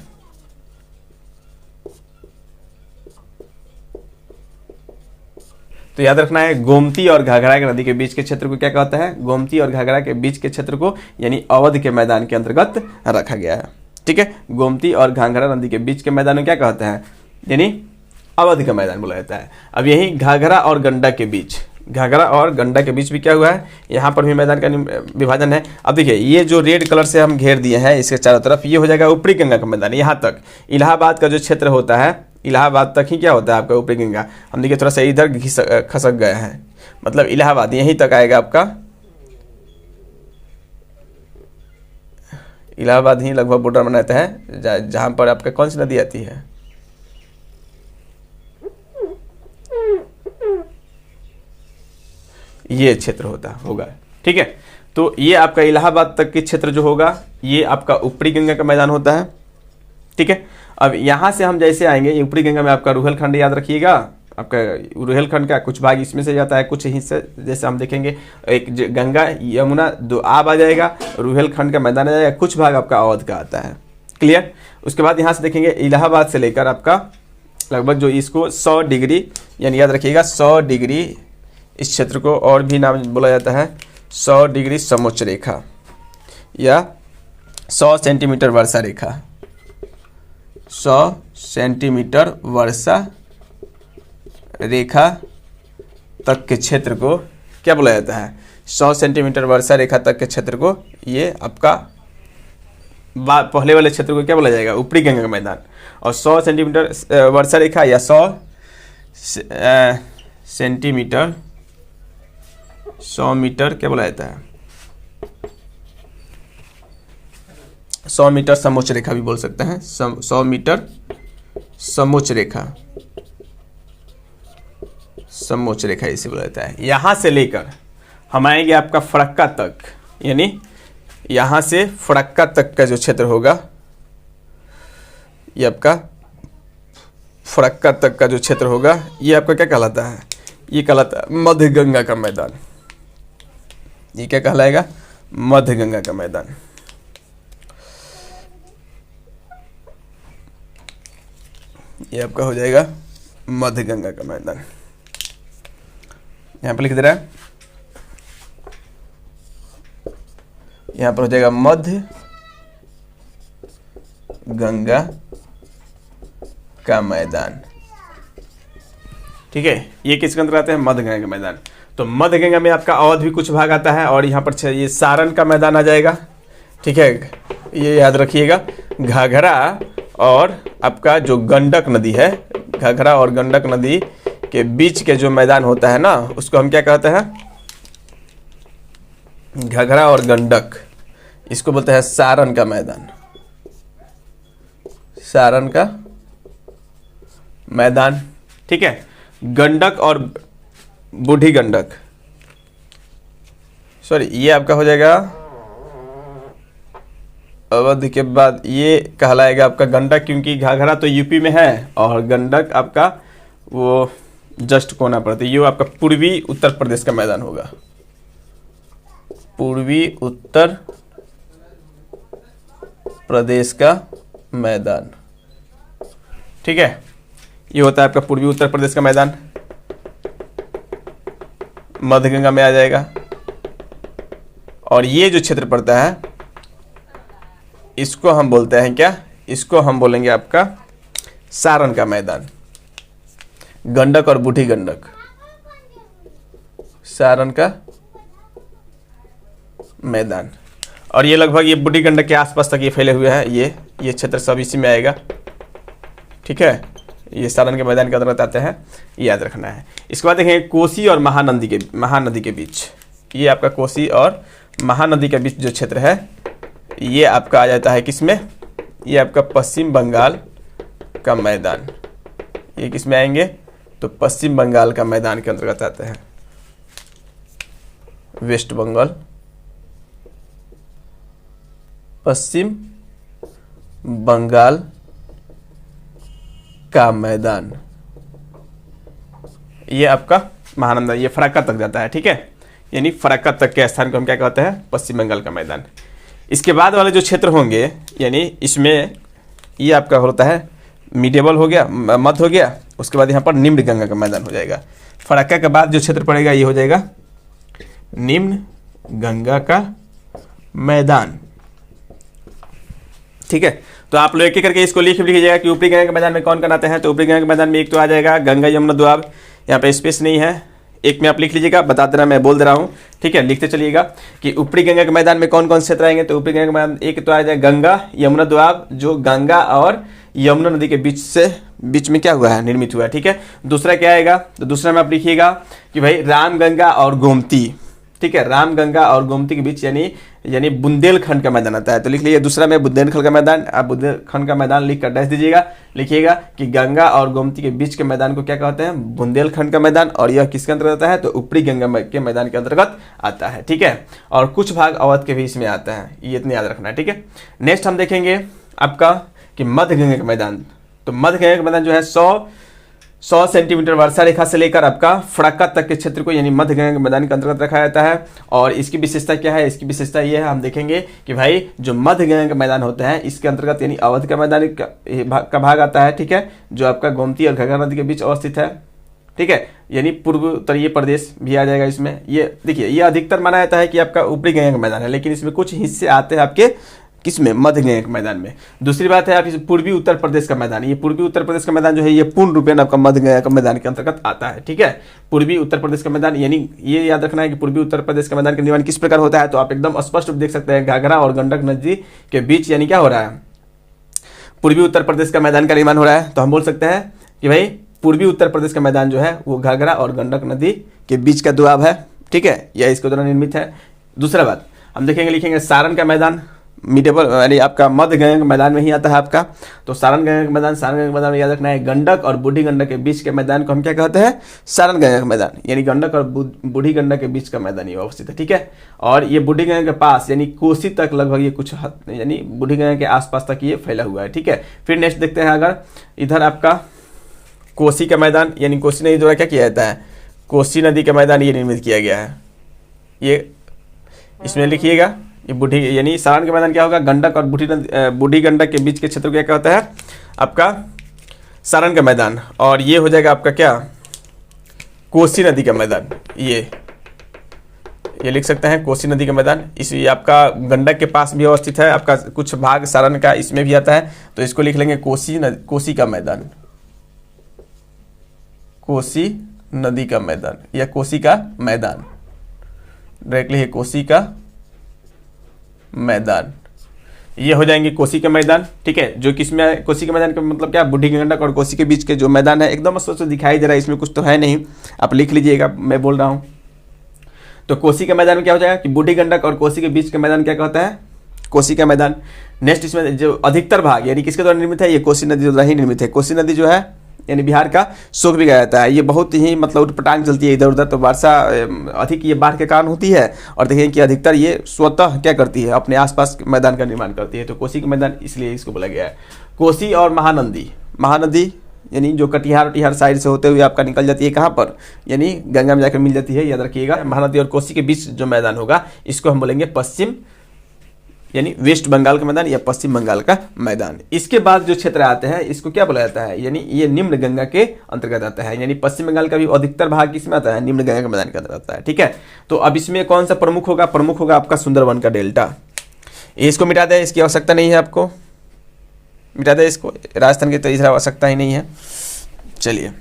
S1: तो याद रखना है, गोमती और घाघरा की नदी के बीच के क्षेत्र को क्या कहता है? गोमती और घाघरा के बीच के क्षेत्र को यानी अवध के मैदान के अंतर्गत रखा गया है। ठीक है, गोमती और घाघरा नदी के बीच के मैदान को क्या कहते हैं? यानी अवध का मैदान बोला जाता है। अब यही घाघरा और गंडक के बीच, घाघरा और गंडक के बीच भी क्या हुआ है? यहाँ पर भी मैदान का विभाजन है। अब देखिए, ये जो रेड कलर से हम घेर दिए हैं इसके चारों तरफ, ये हो जाएगा ऊपरी गंगा का मैदान। यहाँ तक इलाहाबाद का जो क्षेत्र होता है, इलाहाबाद तक ही क्या होता है आपका ऊपरी गंगा। हम देखिए थोड़ा सा इधर खसक गया है, मतलब इलाहाबाद यहीं तक आएगा आपका, इलाहाबाद ही लगभग बॉर्डर बनाता है जहां पर आपका कौन सी नदी आती है? ये क्षेत्र होगा। ठीक है, तो ये आपका इलाहाबाद तक के क्षेत्र जो होगा ये आपका ऊपरी गंगा का मैदान होता है। ठीक है, अब यहां से हम जैसे आएंगे ऊपरी गंगा में, आपका रुहेलखंड याद रखिएगा, आपका रुहेलखंड का कुछ भाग इसमें से जाता है, कुछ हिस्से जैसे हम देखेंगे एक गंगा यमुना दो आब आ जाएगा, रुहेलखंड का मैदान आ जाएगा, कुछ भाग आपका अवध का आता है। क्लियर। उसके बाद यहाँ से देखेंगे इलाहाबाद से लेकर आपका लगभग जो इसको 100 डिग्री, यानी याद रखिएगा 100 डिग्री इस क्षेत्र को और भी नाम बोला जाता है 100 डिग्री समोच्च रेखा या 100 सेंटीमीटर वर्षा रेखा। 100 सेंटीमीटर वर्षा रेखा तक के क्षेत्र को क्या बोला जाता है? 100 सेंटीमीटर वर्षा रेखा तक के क्षेत्र को ये आपका पहले वाले क्षेत्र को क्या बोला जाएगा? ऊपरी गंगा का मैदान। और 100 सेंटीमीटर वर्षा रेखा या 100 सेंटीमीटर 100 मीटर क्या बोला जाता है? 100 मीटर समोच्च रेखा भी बोल सकते हैं। 100 मीटर समोच्च रेखा, समोच्च रेखा इसे बोला जाता है। यहां से लेकर हम आएंगे आपका फरक्का तक, यानी यहां से फरक्का तक का जो क्षेत्र होगा ये आपका फरक्का तक का जो क्षेत्र होगा ये आपका क्या कहलाता है? ये कहलाता है मध्य गंगा का मैदान। ये क्या कहलाएगा? मध्य गंगा का मैदान। ये आपका हो जाएगा मध्य गंगा का मैदान। यहां पर लिख दे रहा है, यहां पर हो जाएगा मध्य गंगा का मैदान। ठीक है, ये किसके अंदर आते हैं? मध्य गंगा का मैदान। तो मध्य गंगा में आपका अवध भी कुछ भाग आता है और यहाँ पर ये सारण का मैदान आ जाएगा। ठीक है, ये याद रखिएगा। घाघरा और आपका जो गंडक नदी है, घाघरा और गंडक नदी के बीच के जो मैदान होता है ना, उसको हम क्या कहते हैं? घाघरा और गंडक, इसको बोलते हैं सारण का मैदान। सारण का मैदान। ठीक है, गंडक और बूढ़ी गंडक, सॉरी ये आपका हो जाएगा अवध के बाद ये कहलाएगा आपका गंडक, क्योंकि घाघरा तो यूपी में है और गंडक आपका वो जस्ट कोना पड़ता है। ये आपका पूर्वी उत्तर प्रदेश का मैदान होगा, पूर्वी उत्तर प्रदेश का मैदान। ठीक है, ये होता है आपका पूर्वी उत्तर प्रदेश का मैदान, मध्य गंगा में आ जाएगा। और ये जो क्षेत्र पड़ता है इसको हम बोलते हैं क्या? इसको हम बोलेंगे आपका सारण का मैदान। गंडक और बूढ़ी गंडक, सारण का मैदान। और ये लगभग ये बूढ़ी गंडक के आसपास तक ये फैले हुए हैं, ये क्षेत्र सब इसी में आएगा। ठीक है, ये सारण के मैदान के अंतर्गत आते हैं, ये याद रखना है। इसके बाद देखेंगे कोसी और महानदी के बीच, ये आपका कोसी और महानदी के बीच जो क्षेत्र है ये आपका आ जाता है किसमें? ये आपका पश्चिम बंगाल का मैदान। ये किसमें आएंगे? तो पश्चिम बंगाल का मैदान के अंतर्गत आते हैं। वेस्ट बंगाल, पश्चिम बंगाल का मैदान, ये आपका महानंदा, ये फरक्का तक जाता है। ठीक है, यानी फरक्का तक के स्थान को हम क्या कहते हैं? पश्चिम बंगाल का मैदान। इसके बाद वाले जो क्षेत्र होंगे यानी इसमें ये आपका होता है मिडेबल हो गया, मध्य हो गया, उसके बाद यहाँ पर निम्न गंगा का मैदान हो जाएगा। फरक्का के बाद जो क्षेत्र पड़ेगा ये हो जाएगा निम्न गंगा का मैदान। ठीक है, तो आप लोग एक एक करके इसको लिख लीजिएगा कि ऊपरी गंगा के मैदान में कौन कौन आते हैं। तो ऊपरी गंगा के मैदान में एक तो आ जाएगा गंगा यमुना दोआब, यहाँ पे स्पेस नहीं है, एक में आप लिख लीजिएगा, बता दे रहा मैं बोल दे रहा हूँ। ठीक है, लिखते चलिएगा कि ऊपरी गंगा के मैदान में कौन कौन से क्षेत्र आएंगे। तो ऊपरी गंगा के मैदान एक तो आ जाएगा गंगा यमुना दोआब, जो गंगा और यमुना नदी के बीच में क्या हुआ है, निर्मित हुआ है। ठीक है, दूसरा क्या आएगा, तो दूसरा में आप लिखिएगा कि भाई रामगंगा और गोमती। ठीक है, रामगंगा और गोमती के बीच यानी बुंदेलखंड का मैदान आता है। तो लिख लीजिए दूसरा में बुंदेलखंड का मैदान। आप बुंदेलखंड का मैदान लिख कर डैश दीजिएगा, लिखिएगा कि गंगा और गोमती के बीच के मैदान को क्या कहते हैं, बुंदेलखंड का मैदान। और यह किसके अंतर्गत आता है, तो ऊपरी गंगा के मैदान के अंतर्गत आता है। ठीक है, और कुछ भाग अवध के भी इसमें आता है, ये इतने याद रखना है। ठीक है, नेक्स्ट हम देखेंगे आपका कि मध्य गंगा का मैदान। तो मध्य गंगा का मैदान जो है 100 सेंटीमीटर वर्षा रेखा से लेकर आपका फरक्का तक के क्षेत्र को यानी मध्य गंगा के मैदान के अंतर्गत रखा जाता है। और इसकी विशेषता क्या है, इसकी विशेषता ये है, हम देखेंगे कि भाई जो मध्य गंगा का मैदान होता है इसके अंतर्गत यानी अवध का मैदान का भाग आता है। ठीक है, जो आपका गोमती और घाघरा नदी के बीच अवस्थित है। ठीक है, यानी पूर्व उत्तरीय प्रदेश भी आ जाएगा इसमें। ये देखिए, ये अधिकतर माना जाता है कि आपका ऊपरी गंगा का मैदान है, लेकिन इसमें कुछ हिस्से आते हैं आपके किसमें, मध्य गंगा के मैदान में। दूसरी बात है आप पूर्वी उत्तर प्रदेश का मैदान, ये पूर्वी उत्तर प्रदेश का मैदान जो है ये पूर्ण रूपेण आपका मध्य गंगा का मैदान के अंतर्गत आता है। ठीक है, पूर्वी उत्तर प्रदेश का मैदान, यानी ये याद रखना है कि पूर्वी उत्तर प्रदेश का मैदान का निर्माण किस प्रकार होता है। तो आप एकदम स्पष्ट देख सकते हैं, घाघरा और गंडक नदी के बीच यानी क्या हो रहा है, पूर्वी उत्तर प्रदेश का मैदान का निर्माण हो रहा है। तो हम बोल सकते हैं कि भाई पूर्वी उत्तर प्रदेश का मैदान जो है वो घाघरा और गंडक नदी के बीच का दोआब है। ठीक है, यह इसके द्वारा निर्मित है। दूसरा बात हम देखेंगे, लिखेंगे सारण का मैदान मिडेबल यानी आपका मध्य गंगा के मैदान में ही आता है आपका। तो सारण गंगा का मैदान, सारण गंगा के मैदान में याद रखना है गंडक और बूढ़ी गंडक के बीच के मैदान को हम क्या कहते हैं, सारण गंगा का मैदान, यानी गंडक और बूढ़ी गंडक के बीच का मैदान ये अवस्थित है। ठीक है, और ये बूढ़ी गंगा के पास यानी कोसी तक लगभग ये कुछ यानी बूढ़ी गंगा के आसपास तक ये फैला हुआ है। ठीक है, फिर नेक्स्ट देखते हैं, अगर इधर आपका कोसी का मैदान यानी कोसी नदी द्वारा क्या किया जाता है, कोसी नदी का मैदान ये निर्मित किया गया है। ये इसमें लिखिएगा, ये बूढ़ी यानी सारण के मैदान क्या होगा, गंडक और बूढ़ी गंडक के बीच के क्षेत्र को क्या होता है आपका सारण का मैदान। और ये हो जाएगा आपका क्या, कोसी नदी का मैदान। ये लिख सकते हैं कोसी नदी का मैदान। इस आपका गंडक के पास भी अवस्थित है, आपका कुछ भाग सारण का इसमें भी आता है। तो इसको लिख लेंगे कोसी का मैदान, कोसी नदी का मैदान या कोसी का मैदान, डायरेक्टली है कोसी का मैदान। ये हो जाएंगे कोसी का मैदान। ठीक है, जो किसमें कोसी के मैदान का मतलब क्या, बूढ़ी गंडक और कोसी के बीच के जो मैदान है एकदम स्पष्ट दिखाई दे रहा है, इसमें कुछ तो है नहीं, आप लिख लीजिएगा, मैं बोल रहा हूँ। तो कोसी के मैदान में क्या हो जाएगा कि बूढ़ी गंडक और कोसी के बीच का मैदान क्या कहता है, कोसी का मैदान। नेक्स्ट इसमें जो अधिकतर भाग यानी किसके द्वारा निर्मित है, ये कोसी नदी द्वारा ही निर्मित है। कोसी नदी जो है यानी बिहार का शोक भी गाया जाता है, ये बहुत ही मतलब उटपटांग चलती है इधर उधर। तो वर्षा अधिक ये बाढ़ के कारण होती है, और देखिए कि अधिकतर ये स्वतः क्या करती है, अपने आसपास मैदान का निर्माण करती है। तो कोसी का मैदान इसलिए इसको बोला गया है। कोसी और महानदी यानी जो कटिहार साइड से होते हुए आपका निकल जाती है कहाँ पर, यानी गंगा में जाकर मिल जाती है, याद रखिएगा। महानदी और कोसी के बीच जो मैदान होगा इसको हम बोलेंगे पश्चिम यानी वेस्ट बंगाल का मैदान या पश्चिम बंगाल का मैदान। इसके बाद जो क्षेत्र आते हैं इसको क्या बोला जाता है, यानी ये निम्न गंगा के अंतर्गत आता है। यानी पश्चिम बंगाल का भी अधिकतर भाग किसमें आता है, निम्न गंगा के मैदान के अंतर्गत आता है। ठीक है, तो अब इसमें कौन सा प्रमुख होगा, प्रमुख होगा आपका सुंदरवन का डेल्टा। इसको मिटा दें, इसकी आवश्यकता नहीं है, आपको मिटा दें इसको, राजस्थान की तो इसकी आवश्यकता ही नहीं है। चलिए,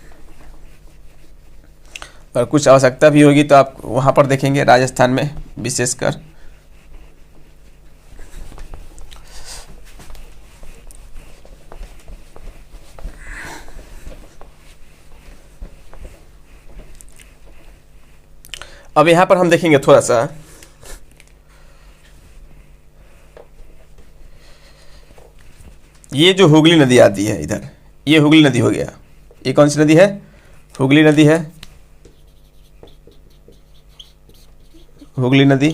S1: और कुछ आवश्यकता भी होगी तो आप वहाँ पर देखेंगे राजस्थान में विशेषकर। अब यहाँ पर हम देखेंगे थोड़ा सा, ये जो हुगली नदी आती है इधर, ये हुगली नदी हो गया। ये कौन सी नदी है, हुगली नदी है, हुगली नदी।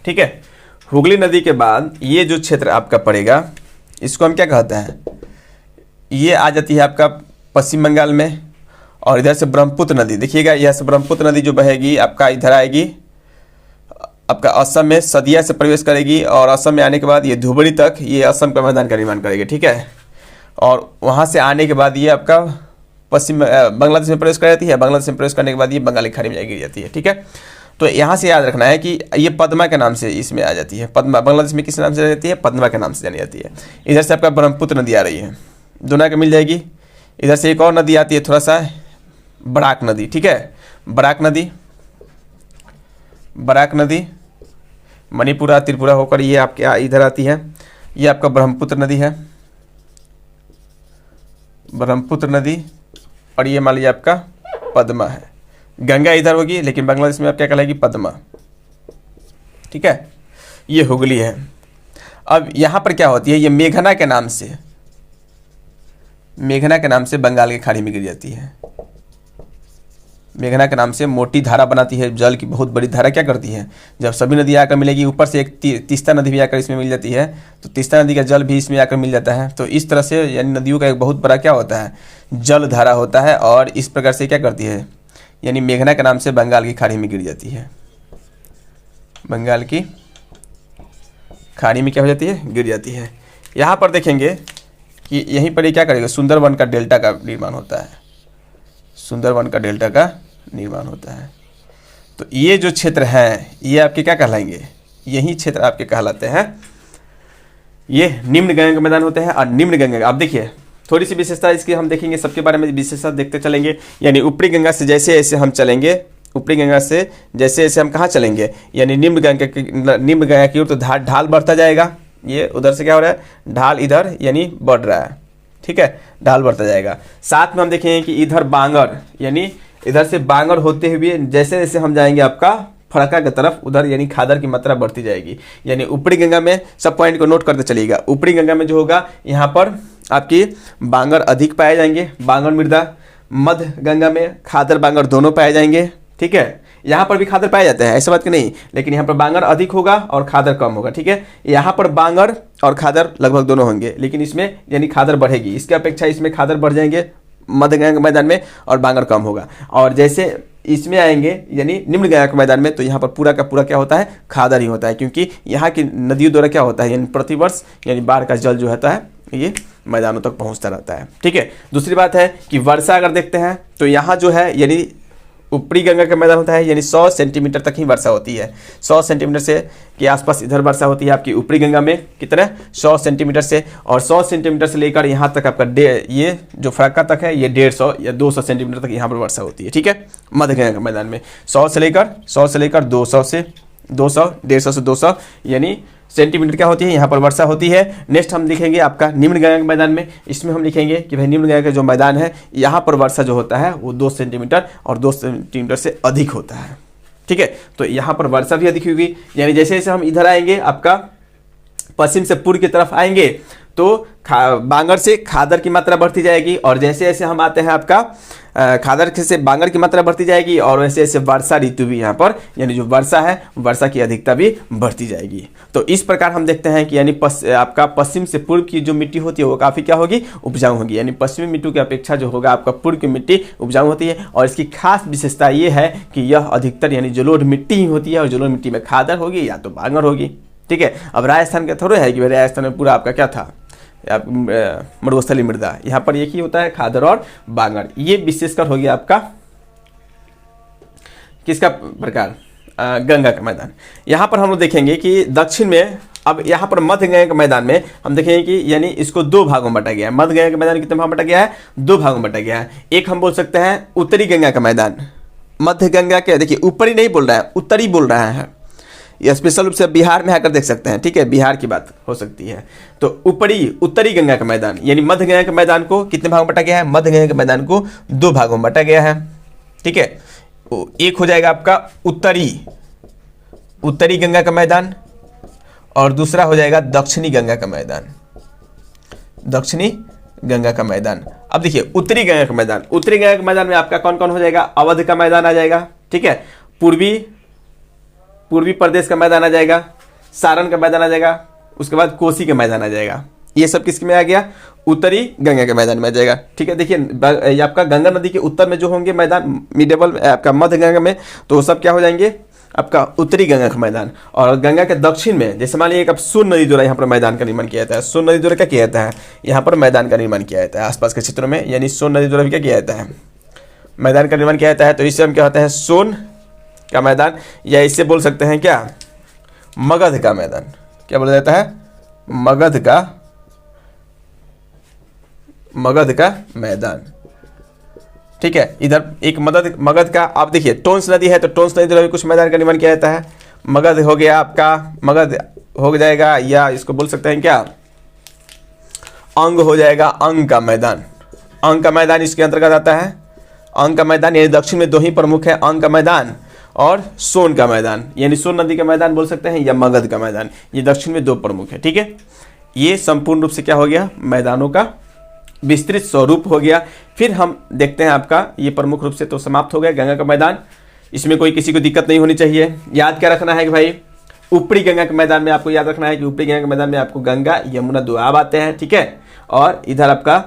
S1: ठीक है, हुगली नदी के बाद ये जो क्षेत्र आपका पड़ेगा इसको हम क्या कहते हैं, ये आ जाती है आपका पश्चिम बंगाल में। और इधर से ब्रह्मपुत्र नदी देखिएगा, यह से ब्रह्मपुत्र नदी जो बहेगी आपका इधर आएगी आपका असम में सदिया से प्रवेश करेगी और असम में आने के बाद ये धुबरी तक ये असम का मैदान का निर्माण करेगी, ठीक है। और वहाँ से आने के बाद ये आपका पश्चिम बांग्लादेश में प्रवेश कर जाती है। बांग्लादेश में प्रवेश करने के बाद ये बंगाल की खाड़ी में गिर जाती है, ठीक है। तो यहाँ से याद रखना है कि ये पद्मा के नाम से इसमें आ जाती है। पद्मा बांग्लादेश में किस नाम से जाती है? पद्मा के नाम से जानी जाती है। इधर से आपका ब्रह्मपुत्र नदी आ रही है, दोनों के मिल जाएगी। इधर से एक और नदी आती है थोड़ा सा, बराक नदी, ठीक है। बराक नदी मणिपुरा त्रिपुरा होकर ये आपके इधर आती है। ये आपका ब्रह्मपुत्र नदी है, ब्रह्मपुत्र नदी। और ये मान लीजिए आपका पद्मा है। गंगा इधर होगी लेकिन बांग्लादेश में आप क्या कहलाएगी? पद्मा, ठीक है। ये हुगली है। अब यहाँ पर क्या होती है? ये मेघना के नाम से बंगाल की खाड़ी में गिर जाती है। मेघना के नाम से मोटी धारा बनाती है, जल की बहुत बड़ी धारा। क्या करती है? जब सभी नदी आकर मिलेगी, ऊपर से एक तीस्ता नदी भी आकर इसमें मिल जाती है, तो तीस्ता नदी का जल भी इसमें आकर मिल जाता है। तो इस तरह से यानी नदियों का एक बहुत बड़ा क्या होता है? जल धारा होता है। और इस प्रकार से क्या करती है? यानी मेघना के नाम से बंगाल की खाड़ी में गिर जाती है। बंगाल की खाड़ी में क्या हो जाती है? गिर जाती है। यहाँ पर देखेंगे कि यहीं पर ये क्या करेगा? सुंदरवन का डेल्टा का निर्माण होता है। सुंदरवन का डेल्टा का निर्माण होता है। तो ये जो क्षेत्र हैं ये आपके क्या कहलाएंगे? यही क्षेत्र आपके कहलाते हैं। ये निम्न गंगा के मैदान होते हैं। और निम्न गंगा, आप देखिए थोड़ी सी विशेषता इसकी हम देखेंगे, सबके बारे में विशेषता देखते चलेंगे। यानी ऊपरी गंगा से जैसे जैसे हम चलेंगे, ऊपरी गंगा से जैसे जैसे हम कहाँ चलेंगे? यानी निम्न गंगा की ओर तो ढाल बढ़ता जाएगा। ये उधर से क्या हो रहा है? ढाल इधर यानी बढ़ रहा है, ठीक है। ढाल बढ़ता जाएगा। साथ में हम देखेंगे कि इधर बांगर, यानी इधर से बांगर होते हुए जैसे जैसे हम जाएंगे आपका फरक्का की तरफ, उधर यानी खादर की मात्रा बढ़ती जाएगी। यानी ऊपरी गंगा में सब पॉइंट को नोट करते चलिएगा। ऊपरी गंगा में जो होगा यहाँ पर आपकी बांगर अधिक पाए जाएंगे, बांगर मृदा। मध्य गंगा में खादर बांगर दोनों पाए जाएंगे, ठीक है। यहाँ पर भी खादर पाए जाते हैं, ऐसा बात कि नहीं, लेकिन यहाँ पर बांगर अधिक होगा और खादर कम होगा, ठीक है। यहाँ पर बांगर और खादर लगभग दोनों होंगे, लेकिन इसमें यानी खादर बढ़ेगी। इसके अपेक्षा इसमें खादर बढ़ जाएंगे मध्य गंगा के मैदान में, और बांगर कम होगा। और जैसे इसमें आएंगे यानी निम्न गंगा के मैदान में, तो यहाँ पर पूरा का पूरा क्या होता है? खादर ही होता है, क्योंकि यहाँ की नदियों द्वारा क्या होता है? यानी प्रतिवर्ष यानी बाढ़ का जल जो होता है ये मैदानों तक पहुँचता रहता है, ठीक है। दूसरी बात है कि वर्षा अगर देखते हैं तो यहाँ जो है यानी ऊपरी गंगा का मैदान होता है, यानी 100 सेंटीमीटर तक ही वर्षा होती है। 100 सेंटीमीटर से के आसपास इधर वर्षा होती है आपकी ऊपरी गंगा में। कितना? 100 सेंटीमीटर से। और 100 सेंटीमीटर से लेकर यहाँ तक आपका ये जो फरक्का तक है ये 150 या 200 सेंटीमीटर तक यहाँ पर वर्षा होती है, ठीक है। मध्य गंगा के मैदान में 100 से लेकर 200 से 150 से 200 यानी सेंटीमीटर क्या होती है? यहाँ पर वर्षा होती है। नेक्स्ट हम लिखेंगे आपका निम्न गंगा के मैदान में। इसमें हम लिखेंगे कि भाई निम्न गंगा का जो मैदान है यहाँ पर वर्षा जो होता है वो 2 सेंटीमीटर और 2 सेंटीमीटर से अधिक होता है, ठीक है। तो यहाँ पर वर्षा भी अधिक होगी। यानी जैसे जैसे हम इधर आएंगे आपका पश्चिम से पूर्व की तरफ आएंगे तो बांगर से खादर की मात्रा बढ़ती जाएगी। और जैसे जैसे हम आते हैं आपका खादर से बांगर की मात्रा बढ़ती जाएगी। और वैसे ऐसे वर्षा ऋतु भी यहाँ पर यानी जो वर्षा है वर्षा की अधिकता भी बढ़ती जाएगी। तो इस प्रकार हम देखते हैं कि यानी आपका पश्चिम से पूर्व की जो मिट्टी होती है वो काफ़ी क्या होगी? उपजाऊ होगी। यानी पश्चिमी मिट्टी की अपेक्षा जो होगा आपका पूर्व की मिट्टी उपजाऊ होती है। और इसकी खास विशेषता ये है कि यह अधिकतर यानी जलोढ़ मिट्टी ही होती है, और जलोढ़ मिट्टी में खादर होगी या तो बांगर होगी, ठीक है। अब राजस्थान का थोड़ा है कि राजस्थान में पूरा आपका क्या था? मरुस्थली मृदा। यहाँ पर एक ही होता है खादर और बांगर। ये विशेषकर हो गया आपका किसका प्रकार? गंगा का मैदान। यहाँ पर हम लोग देखेंगे कि दक्षिण में, अब यहाँ पर मध्य गंगा के मैदान में हम देखेंगे कि यानी इसको 2 भागों में बांटा गया है। मध्य गंगा के मैदान कितने भाग में बांटा गया है? 2 भागों में बांटा गया है। एक हम बोल सकते हैं उत्तरी गंगा का मैदान। मध्य गंगा के देखिए ऊपरी नहीं बोल रहा है, उत्तरी बोल रहा है। यह स्पेशल रूप से बिहार में आकर देख सकते हैं, ठीक है। बिहार की बात हो सकती है। तो उत्तरी गंगा का मैदान यानी मध्य गंगा के मैदान को कितने भागों में बांटा गया है? मध्य गंगा के मैदान को 2 भागों में बांटा गया है, ठीक है। एक हो जाएगा आपका उत्तरी गंगा का मैदान, और दूसरा हो जाएगा दक्षिणी गंगा का मैदान। दक्षिणी गंगा का मैदान। अब देखिए उत्तरी गंगा का मैदान, उत्तरी गंगा के मैदान में आपका कौन कौन हो जाएगा? अवध का मैदान आ जाएगा, ठीक है। पूर्वी प्रदेश का मैदान आ जाएगा, सारण का मैदान आ जाएगा, उसके बाद कोसी का मैदान आ जाएगा। ये सब किसके में आ गया? उत्तरी गंगा के मैदान में आ जाएगा, ठीक है। देखिए आपका गंगा नदी के उत्तर में जो होंगे मैदान मिडेबल आपका मध्य गंगा में, तो सब क्या हो जाएंगे? आपका उत्तरी गंगा का मैदान। और गंगा के दक्षिण में जैसे मान लीजिए सोन नदी द्वारा यहाँ पर मैदान का निर्माण किया जाता है। सोन नदी द्वारा क्या किया जाता है, यहाँ पर मैदान का निर्माण किया जाता है आसपास के क्षेत्रों में, यानी सोन नदी द्वारा भी क्या किया जाता है, मैदान का निर्माण किया जाता है। तो इससे हम क्या होता है, सोन का मैदान, या इससे बोल सकते हैं क्या, मगध का मैदान। क्या बोला जाता है, मगध का मैदान। ठीक है, इधर एक मगध का, आप देखिए टोंस नदी है तो टोंस नदी द्वारा भी कुछ मैदान का निर्माण किया जाता है। मगध हो गया आपका, मगध हो जाएगा, या इसको बोल सकते हैं क्या, अंग हो जाएगा, अंग का मैदान। अंग का मैदान इसके अंतर्गत आता है। अंग का मैदान यानी दक्षिण में दो ही प्रमुख है, अंग का मैदान और सोन का मैदान, यानी सोन नदी का मैदान बोल सकते हैं, या मगध का मैदान। ये दक्षिण में दो प्रमुख है। ठीक है, ये संपूर्ण रूप से क्या हो गया, मैदानों का विस्तृत स्वरूप हो गया। फिर हम देखते हैं आपका ये प्रमुख रूप से तो समाप्त हो गया गंगा का मैदान। इसमें कोई किसी को दिक्कत नहीं होनी चाहिए। याद क्या रखना है कि भाई ऊपरी गंगा के मैदान में आपको याद रखना है कि ऊपरी गंगा के मैदान में आपको गंगा यमुना दोआब आते हैं। ठीक है, और इधर आपका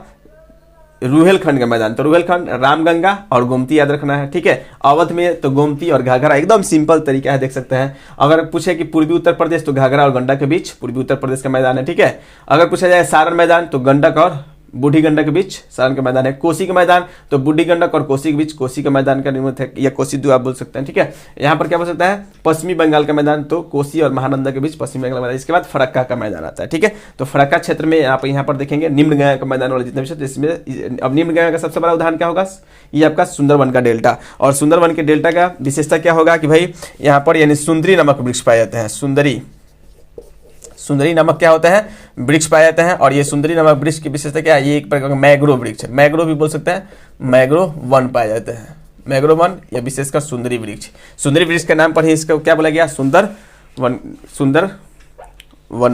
S1: रुहेलखंड का मैदान, तो रुहेलखंड रामगंगा और गोमती याद रखना है। ठीक है, अवध में तो गोमती और घाघरा, एकदम सिंपल तरीका है, देख सकते हैं। अगर पूछे कि पूर्वी उत्तर प्रदेश तो घाघरा और गंडक के बीच पूर्वी उत्तर प्रदेश का मैदान है। ठीक है, अगर पूछा जाए सारण मैदान तो गंडक और बूढ़ी गंडक के बीच सारण का मैदान है। कोसी का मैदान तो बूढ़ी गंडक और कोसी के बीच कोसी का मैदान का निर्मित है, या कोसी दोआब बोल सकते हैं। ठीक है, यहाँ पर क्या बोल सकता है, पश्चिमी बंगाल का मैदान तो कोसी और महानंदा के बीच पश्चिमी बंगाल का मैदान। इसके बाद फरक्का का मैदान आता है। ठीक है, तो फरक्का क्षेत्र में आप यहाँ पर देखेंगे निम्न गंगा का मैदान वाले जितने भी, इसमें अब निम्न गंगा का सबसे बड़ा उदाहरण क्या होगा, ये आपका सुंदरवन का डेल्टा। और सुंदरवन के डेल्टा का विशेषता क्या होगा कि भाई यहाँ पर यानी सुंदरी नामक वृक्ष पाए जाते हैं। सुंदरी नामक क्या होता है, वृक्ष पाए जाते हैं। और ये सुंदरी नामक वृक्ष की विशेषता क्या है, ये एक प्रकार का मैग्रो वृक्ष है, मैग्रो भी बोल सकते हैं, मैग्रो वन पाए जाते हैं, मैग्रो वन या विशेषकर सुंदरी वृक्ष। सुंदरी वृक्ष के नाम पर ही इसका क्या बोला गया, सुंदर वन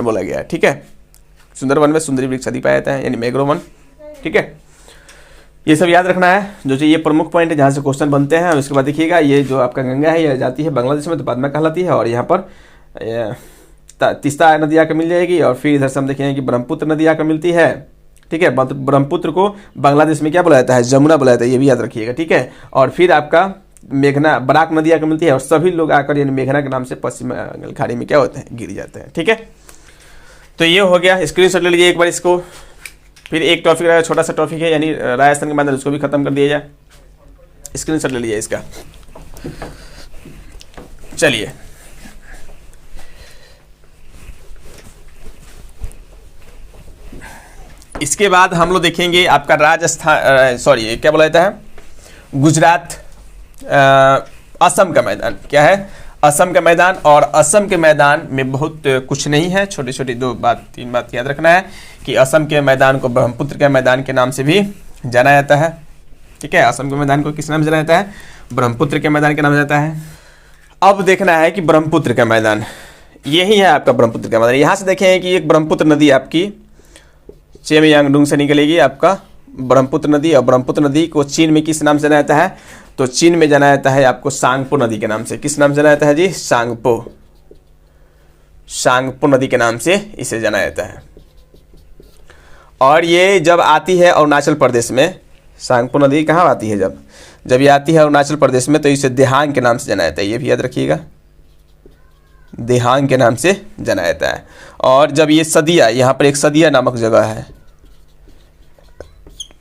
S1: बोला गया। ठीक है, सुंदर वन में सुंदरी वृक्ष अधिक पाया जाता है, यानी मैग्रो वन। ठीक है, ये सब याद रखना है, जो ये प्रमुख पॉइंट है जहाँ से क्वेश्चन बनते हैं। उसके बाद देखिएगा ये जो आपका गंगा है ये जाती है बांग्लादेश में, तो बाद में कहलाती है। और यहाँ पर तीस्ता नदी आकर मिल जाएगी। और फिर इधर से हम देखेंगे कि ब्रह्मपुत्र नदी आकर मिलती है। ठीक है, ब्रह्मपुत्र को बांग्लादेश में क्या बोला जाता है, जमुना बोला जाता है, ये भी याद रखिएगा। ठीक है, और फिर आपका मेघना, बराक नदी आकर मिलती है, और सभी लोग आकर यानी मेघना के नाम से पश्चिम बंगाल खाड़ी में क्या होते हैं, गिर जाते हैं। ठीक है, तो ये हो गया, स्क्रीनशॉट ले लीजिए एक बार इसको। फिर एक टॉपिक रहेगा, छोटा सा टॉपिक है, यानी राजस्थान के मैदान, उसको भी खत्म कर दिया जाए। स्क्रीनशॉट ले लीजिए इसका। चलिए, इसके बाद हम लोग देखेंगे आपका राजस्थान, सॉरी क्या बोला जाता है, गुजरात, असम का मैदान। क्या है, असम का मैदान। और असम के मैदान में बहुत कुछ नहीं है, छोटी छोटी तीन बात याद रखना है कि असम के मैदान को ब्रह्मपुत्र के मैदान के नाम से भी जाना जाता है। ठीक है, असम के मैदान को किस नाम से जाना जाता है, ब्रह्मपुत्र के मैदान के नाम से जाता है। अब देखना है कि ब्रह्मपुत्र का मैदान यही है आपका ब्रह्मपुत्र का मैदान। यहाँ से देखें कि एक ब्रह्मपुत्र नदी आपकी चेमयांगडुंग से निकलेगी, आपका ब्रह्मपुत्र नदी। और ब्रह्मपुत्र नदी को चीन में किस नाम से जाना जाता है, तो चीन में जाना जाता है आपको सांगपो नदी के नाम से। किस नाम से जाना जाता है जी, सांगपो नदी के नाम से इसे जाना जाता है। और ये जब आती है अरुणाचल प्रदेश में, सांगपो नदी कहाँ आती है, जब ये आती है अरुणाचल प्रदेश में, तो इसे देहांग के नाम से जाना जाता है। ये भी याद रखिएगा, देहांग के नाम से जाना जाता है। और जब ये सदिया, यहाँ पर एक सदिया नामक जगह है,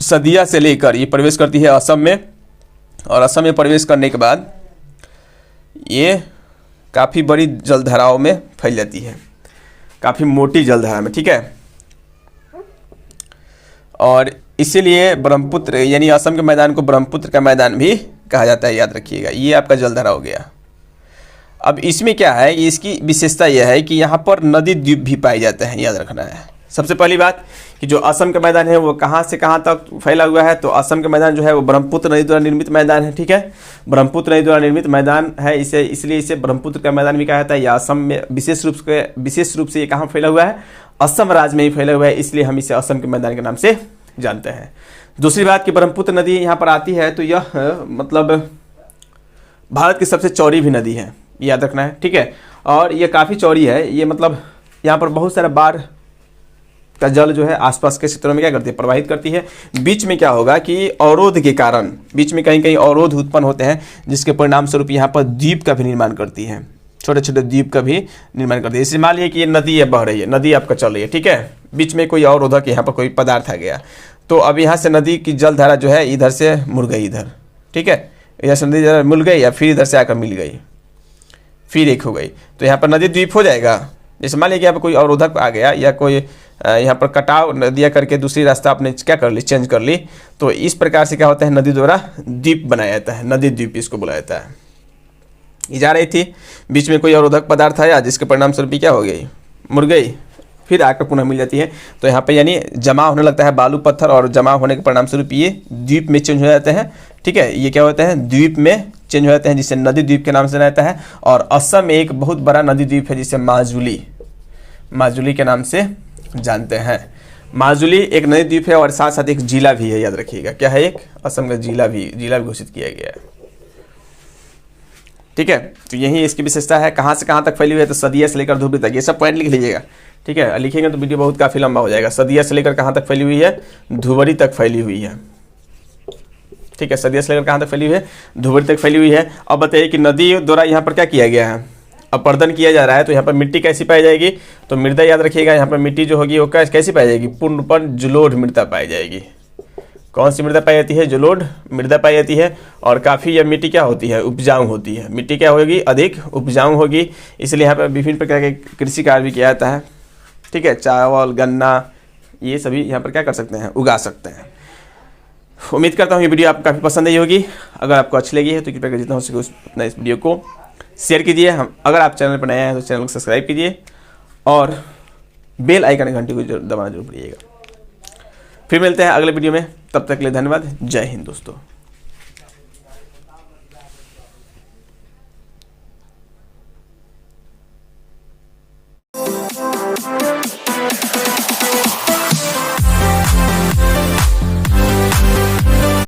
S1: सदिया से लेकर ये प्रवेश करती है असम में। और असम में प्रवेश करने के बाद ये काफ़ी बड़ी जलधाराओं में फैल जाती है, काफ़ी मोटी जलधारा में। ठीक है, और इसीलिए ब्रह्मपुत्र यानी असम के मैदान को ब्रह्मपुत्र का मैदान भी कहा जाता है, याद रखिएगा। ये आपका जलधारा हो गया। अब इसमें क्या है, इसकी विशेषता यह है कि यहाँ पर नदी द्वीप भी पाए जाते हैं, याद रखना है। सबसे पहली बात कि जो असम का मैदान है वो कहाँ से कहाँ तक फैला हुआ है, तो असम का मैदान जो है वो ब्रह्मपुत्र नदी द्वारा निर्मित मैदान है। ठीक है, ब्रह्मपुत्र नदी द्वारा निर्मित मैदान है, इसलिए इसे ब्रह्मपुत्र का मैदान भी कहा जाता है। या असम में विशेष रूप से ये कहाँ फैला हुआ है, असम राज्य में ही फैला हुआ है, इसलिए हम इसे असम के मैदान के नाम से जानते हैं। दूसरी बात कि ब्रह्मपुत्र नदी यहाँ पर आती है तो यह मतलब भारत की सबसे चौड़ी भी नदी है, याद रखना है। ठीक है, और ये काफ़ी चौड़ी है, ये मतलब यहाँ पर बहुत सारा बाढ़ का जल जो है आसपास के क्षेत्रों में क्या करती है, प्रवाहित करती है। बीच में क्या होगा कि अवरोध के कारण बीच में कहीं कहीं अवरोध उत्पन्न होते हैं, जिसके परिणाम स्वरूप यहाँ पर द्वीप का भी निर्माण करती है, छोटे छोटे द्वीप का भी निर्माण करती है। इसे मान लिया कि ये नदी है, बह रही है, नदी आपका चल रही है, ठीक है, बीच में कोई अवरोधक, यहाँ पर कोई पदार्थ आ गया, तो अब यहाँ से नदी की जल धारा जो है इधर से मुड़ गई इधर, ठीक है, इधर से नदी मुड़ गई या फिर इधर से आकर मिल गई, फिर एक हो गई, तो यहाँ पर नदी द्वीप हो जाएगा। जैसे मान लिया कि यहाँ पर कोई अवरोधक आ गया या कोई यहाँ पर कटाव नदियाँ करके दूसरी रास्ता आपने क्या कर ली, चेंज कर ली, तो इस प्रकार से क्या होता है, नदी द्वारा द्वीप बनाया जाता है, नदी द्वीप इसको बुलाया जाता है। ये जा रही थी, बीच में कोई अवरोधक पदार्थ आया जिसके परिणाम स्वरूप क्या हो गई, मुड़ गई, फिर आकर पुनः मिल जाती है। तो यहाँ पे यानी जमा होने लगता है बालू पत्थर, और जमा होने के परिणाम स्वरूप ये द्वीप में चेंज हो जाते हैं, ठीक है, ये क्या होता है, द्वीप में चेंज हो जाते हैं, जिसे नदी द्वीप के नाम से रहता है। और असम में एक बहुत बड़ा नदी द्वीप है जिसे माजुली के नाम से जानते हैं। माजुली एक नदी द्वीप है और साथ साथ एक जिला भी है, याद रखिएगा, क्या है, एक असम का जिला भी घोषित किया गया है, ठीक है। तो यही इसकी विशेषता है। कहाँ से कहाँ तक फैली हुई है, तो सदिया से लेकर धुबरी तक, ये सब पॉइंट लिख लीजिएगा, ठीक है, लिखेंगे तो वीडियो बहुत काफ़ी लंबा हो जाएगा। सदिया से लेकर कहाँ तक फैली हुई है, धुबरी तक फैली हुई है, ठीक है, सदिया से लेकर कहाँ तक फैली हुई है, धुबरी तक फैली हुई है। अब बताइए कि नदी द्वारा यहाँ पर क्या किया गया है, अपर्दन किया जा रहा है, तो यहाँ पर मिट्टी कैसी पाई जाएगी, तो मृदा, याद रखिएगा, यहाँ पर मिट्टी जो होगी वो कैसी पाई जाएगी, पूर्ण रूप से जलोढ़ मृदा पाई जाएगी। कौन सी मृदा पाई जाती है, जलोढ़ मृदा पाई जाती है। और काफ़ी यह मिट्टी क्या होती है, उपजाऊ होती है, मिट्टी क्या होगी, अधिक उपजाऊ होगी, इसलिए यहाँ पर विभिन्न प्रकार के कृषि कार्य भी किया जाता है, ठीक है, चावल, गन्ना, ये सभी यहाँ पर क्या कर सकते हैं, उगा सकते हैं। उम्मीद करता हूँ ये वीडियो आपको काफ़ी पसंद आई होगी। अगर आपको अच्छी लगी है तो कृपया जितना हो सके उतना इस वीडियो को शेयर कीजिए। अगर आप चैनल पर नए हैं तो चैनल को सब्सक्राइब कीजिए और बेल आइकन घंटी को दबाना जरूर पड़िएगा। फिर मिलते हैं अगले वीडियो में, तब तक के लिए धन्यवाद। जय हिंद दोस्तों।